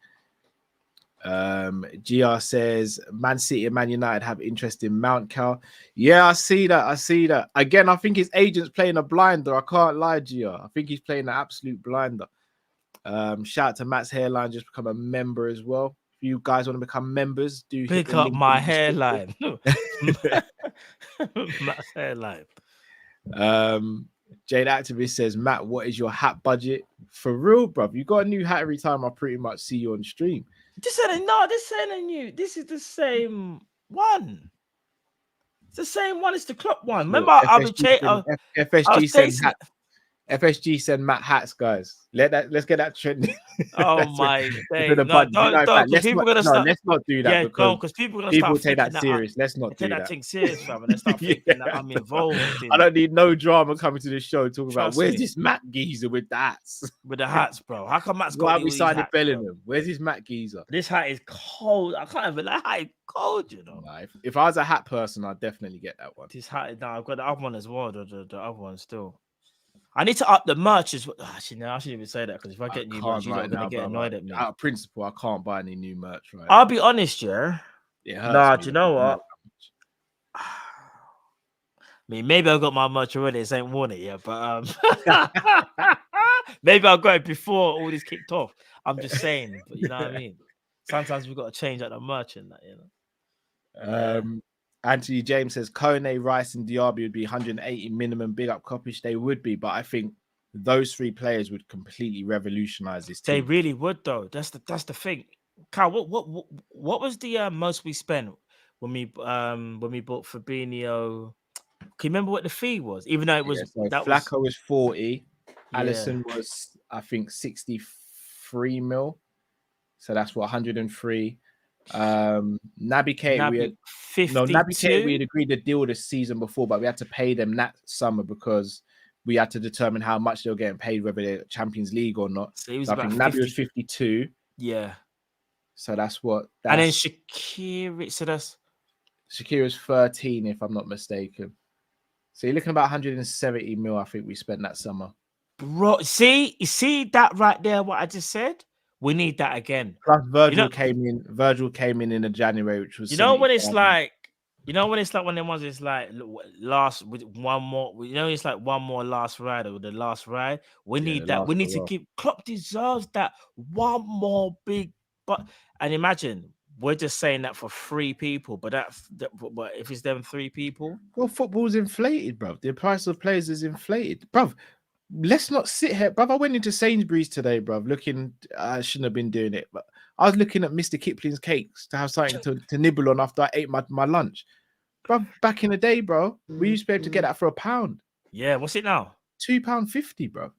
GR says Man City and Man United have interest in Mount Cal. Yeah, I see that. Again, I think his agent's playing a blinder. I can't lie, GR. I think he's playing an absolute blinder. Shout out to Matt's Hairline, just become a member as well. If you guys want to become members, do pick up my hairline. Matt's Hairline. Jade Activist says, Matt, what is your hat budget? For real, bruv. You got a new hat every time I pretty much see you on stream. This ain't a new. This is the same one. It's the same one. It's the Klopp one. Remember, FSG said hat. FSG said Matt hats, guys. Let's get that trending. Oh my day. Let's not do that. Yeah, because people are gonna take that serious. Let's not do that. Take that thing serious, fam. And let's start thinking that I'm involved. I don't need no drama coming to the show talking about where's this Matt Geezer with the hats? With the hats, bro. How come Matt's got? Why we signed Bellingham? Where's this Matt Geezer? This hat is cold. I can't even lie. Hat is cold, you know. Nah, if I was a hat person, I'd definitely get that one. This hat. I've got the other one as well. The other one still. I need to up the merch as well. Actually, no, I shouldn't even say that because if I get new merch, you're not going to get annoyed at me. Out of principle, I can't buy any new merch. Right? I'll be honest, yeah. Do you know what? I mean, maybe I've got my merch already. It ain't worn it yet, but maybe I've got it before all this kicked off. I'm just saying, but you know what I mean. Sometimes we've got to change out the merch and that, you know. Anthony James says Kone, Rice, and Diaby would be 180 minimum. Big up Kopish. They would be, but I think those three players would completely revolutionize this team. They really would, though. That's the thing. Carl, what was the most we spent when we bought Fabinho, Can you remember what the fee was? Even though it was Yeah, so that was Flacco was 40. yeah. Allison was, I think, 63 mil. So that's what 103. Naby Keita, we had Naby Keita, we 52. had agreed to deal the season before, but we had to pay them that summer because we had to determine how much they were getting paid, whether they're Champions League or not. So it was So I about think Naby 50. was 52. Yeah. So that's what And then that's Shaqiri, so that's Shakira's 13, if I'm not mistaken. So you're looking about 170 mil, I think we spent that summer. bro. See, you see that right there, what I just said? We need that again. Plus Virgil You know, came in. Virgil came in the January, which was you know when it's 75. like, you know when it's like one of them ones. It's like last with one more. You know, it's like one more last ride or the last ride. We Yeah, need the that. last We need to hurrah. keep. Klopp deserves that one more big. But and imagine we're just saying that for 3 people, but but if it's them 3 people, Well, football's inflated, bro. The price of players is inflated, bro. Let's not sit here, bro. I went into Sainsbury's today, bro. Looking, I shouldn't have been doing it, but I was looking at Mr. Kipling's cakes to have something to nibble on after I ate my lunch, bro. Back in the day, bro, we used to be able to get that for £1. yeah. What's it now? £2.50, bro.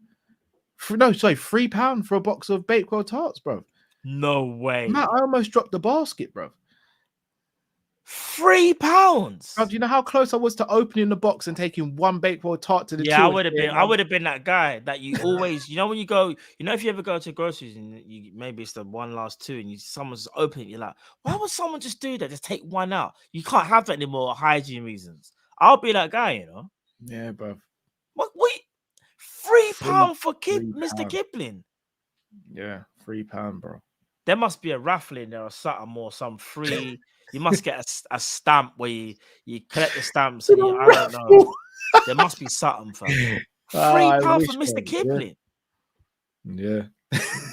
No, sorry, £3 for a box of Bakewell tarts, bro. No way. Man, I almost dropped the basket, bro. £3. Bro, do you know how close I was to opening the box and taking one Bakewell tart to the Yeah, I till? would have been. I would have been that guy that you always, you know, when you go, you know, if you ever go to groceries and you maybe it's the one last 2 and someone's opening, you're like, why would someone just do that? Just take one out. You can't have that anymore, hygiene reasons. I'll be that guy, you know. Yeah, bro. What? Wait, £3 for £3. Mr. Kipling. Yeah, £3, bro. There must be a raffle in there or something or some free. You must get a stamp where you collect the stamps and I don't know. There must be something, fam. £3 for Mr. Kipling. Yeah.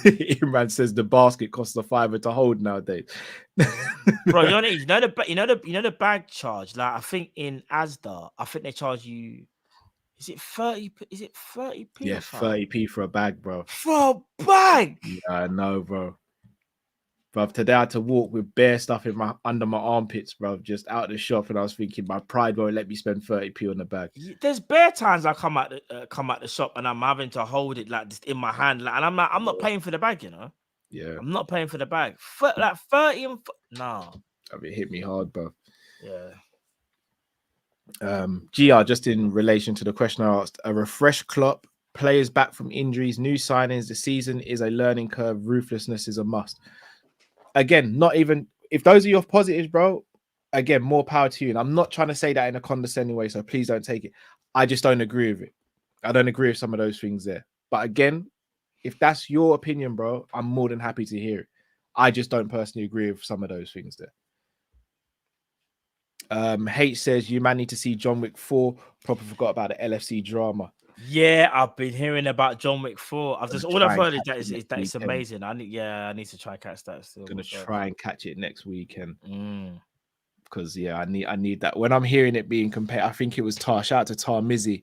Imran says the basket costs a £5 to hold nowadays. Bro, you know the bag charge. Like I think in Asda, I think they charge you. Is it 30? Is it 30p? Yeah, 30p for a bag, bro. For a bag. Yeah, I know, bro. Bro, today I had to walk with bare stuff under my armpits, bro, just out the shop, and I was thinking my pride won't let me spend 30p on the bag. There's bare times I come out the shop and I'm having to hold it like just in my hand, like, and I'm not paying for the bag, you know. Yeah, I'm not paying for the bag. Like 30 and no. I mean, it hit me hard, bro. Yeah. GR, just in relation to the question I asked, a refreshed Klopp, players back from injuries, new signings. The season is a learning curve. Ruthlessness is a must. Again, not even if those are your positives, bro. Again, more power to you. And I'm not trying to say that in a condescending way, so please don't take it. I just don't agree with it. I don't agree with some of those things there. But again, if that's your opinion, bro, I'm more than happy to hear it. I just don't personally agree with some of those things there. H says you man need to see John Wick 4. Probably forgot about the LFC drama. Yeah, I've been hearing about John Wick 4. All I've heard is that it's weekend. amazing. I need to try and catch that still. Gonna try and catch it next weekend. Mm. Because I need that. When I'm hearing it being compared, I think it was Tar. Shout out to Tar Mizzy.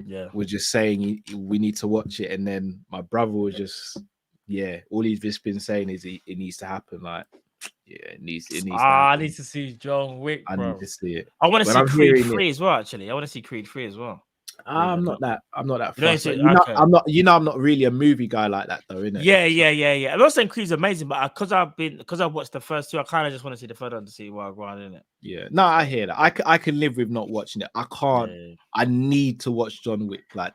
Yeah, was just saying we need to watch it, and then my brother was just all he's just been saying is it needs to happen. Like it needs to happen. I need to see John Wick, bro. I need to see it. I want to see Creed 3 as well. Actually, I want to see Creed 3 as well. I'm not that fussed. Okay. I'm not really a movie guy like that though, innit? Yeah. I'm not saying Creed's amazing, but because I've watched the first 2, I kind of just want to see the third one to see what I'm going in it. Yeah, no, I hear that. I can live with not watching it. I can't. Yeah. I need to watch John Wick. Like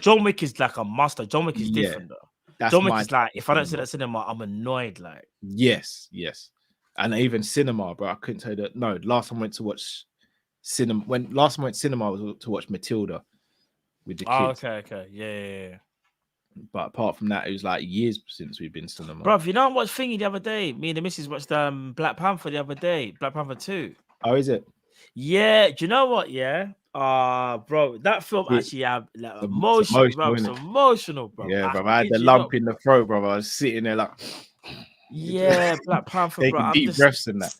John Wick is like a master. John Wick is different though. John Wick is like if I don't see that cinema, I'm annoyed. Like yes, and even cinema, bro. I couldn't tell you that. No, last time I went to watch cinema. Last time I went to cinema was to watch Matilda with the kids. Okay, yeah. But apart from that, it was like years since we've been to cinema. Bro, you know I watched Thingy the other day. Me and the missus watched Black Panther the other day. Black Panther 2. Oh, is it? Yeah. Do you know what? Yeah. Bro, that film actually had like emotional, bro. It's emotional, bro. Yeah, bro. I had the lump in the throat, bro. I was sitting there like, yeah, Black Panther, taking bro. deep breaths in that.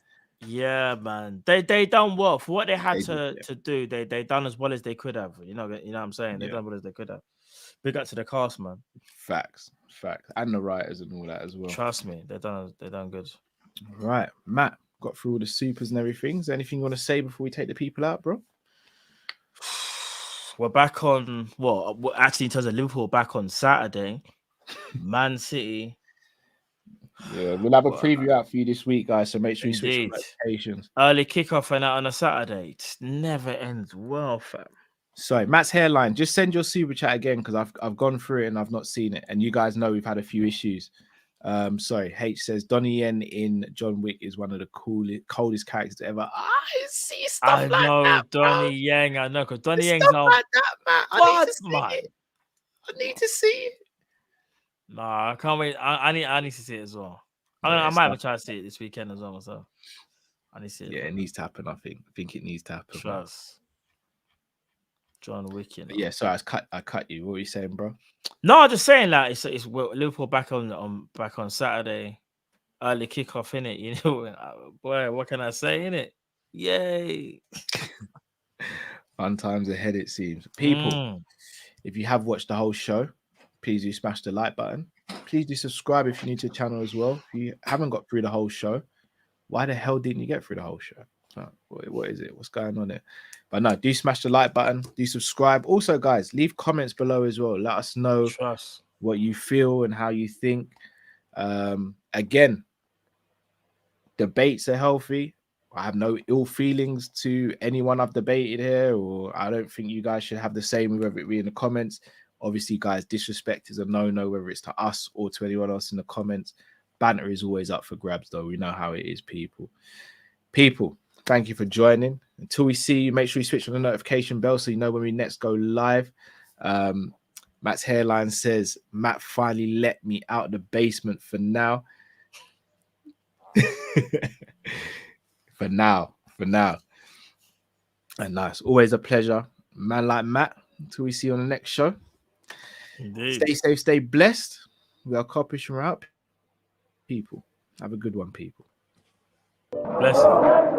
Yeah, man. They done well for what they had to do. They done as well as they could have. You know what I'm saying? They done well as they could have. Big up to the cast, man. Facts, and the writers and all that as well. Trust me, they done good. Right, Matt, got through all the supers and everything. Is there anything you want to say before we take the people out, bro? we're back on actually in terms of Liverpool, back on Saturday. Man City. Yeah, we'll have a preview out for you this week, guys. So make sure you switch Indeed. notifications. Early kickoff and out on a Saturday. It just never ends well, fam. Sorry, Matt's hairline. Just send your super chat again because I've gone through it and I've not seen it. And you guys know we've had a few issues. Sorry, H says Donnie Yen in John Wick is one of the coldest characters ever. I see stuff I like know that, Donnie bro. Yang. I know because Donnie Stuff Yang's now. like that, man. I need to see man. it. I need to see it. Nah, I can't wait. I need to see it as well. I might have a try to see it this weekend as well myself. I need to see it. Yeah, it needs to happen. I think it needs to happen. Trust. John Wick. You know? Yeah, sorry, I cut you. What were you saying, bro? No, I'm just saying that it's Liverpool back on Saturday, early kickoff in it. You know, boy, what can I say in it? Yay! Fun times ahead, it seems. People, if you have watched the whole show, please do smash the like button. Please do subscribe if you're new to the channel as well. If you haven't got through the whole show, why the hell didn't you get through the whole show? What is it? What's going on there? But no, do smash the like button. Do subscribe. Also, guys, leave comments below as well. Let us know what you feel and how you think. Again, debates are healthy. I have no ill feelings to anyone I've debated here, or I don't think you guys should have the same, whether it be in the comments. Obviously, guys, disrespect is a no-no, whether it's to us or to anyone else in the comments. Banter is always up for grabs, though. We know how it is, people. People, thank you for joining. Until we see you, make sure you switch on the notification bell so you know when we next go live. Matt's hairline says, Matt finally let me out of the basement for now. For now. And nice. Always a pleasure. Man like Matt. Until we see you on the next show. Indeed. Stay safe, stay blessed. We are Kopish and we're out. People. Have a good one, people. Bless you.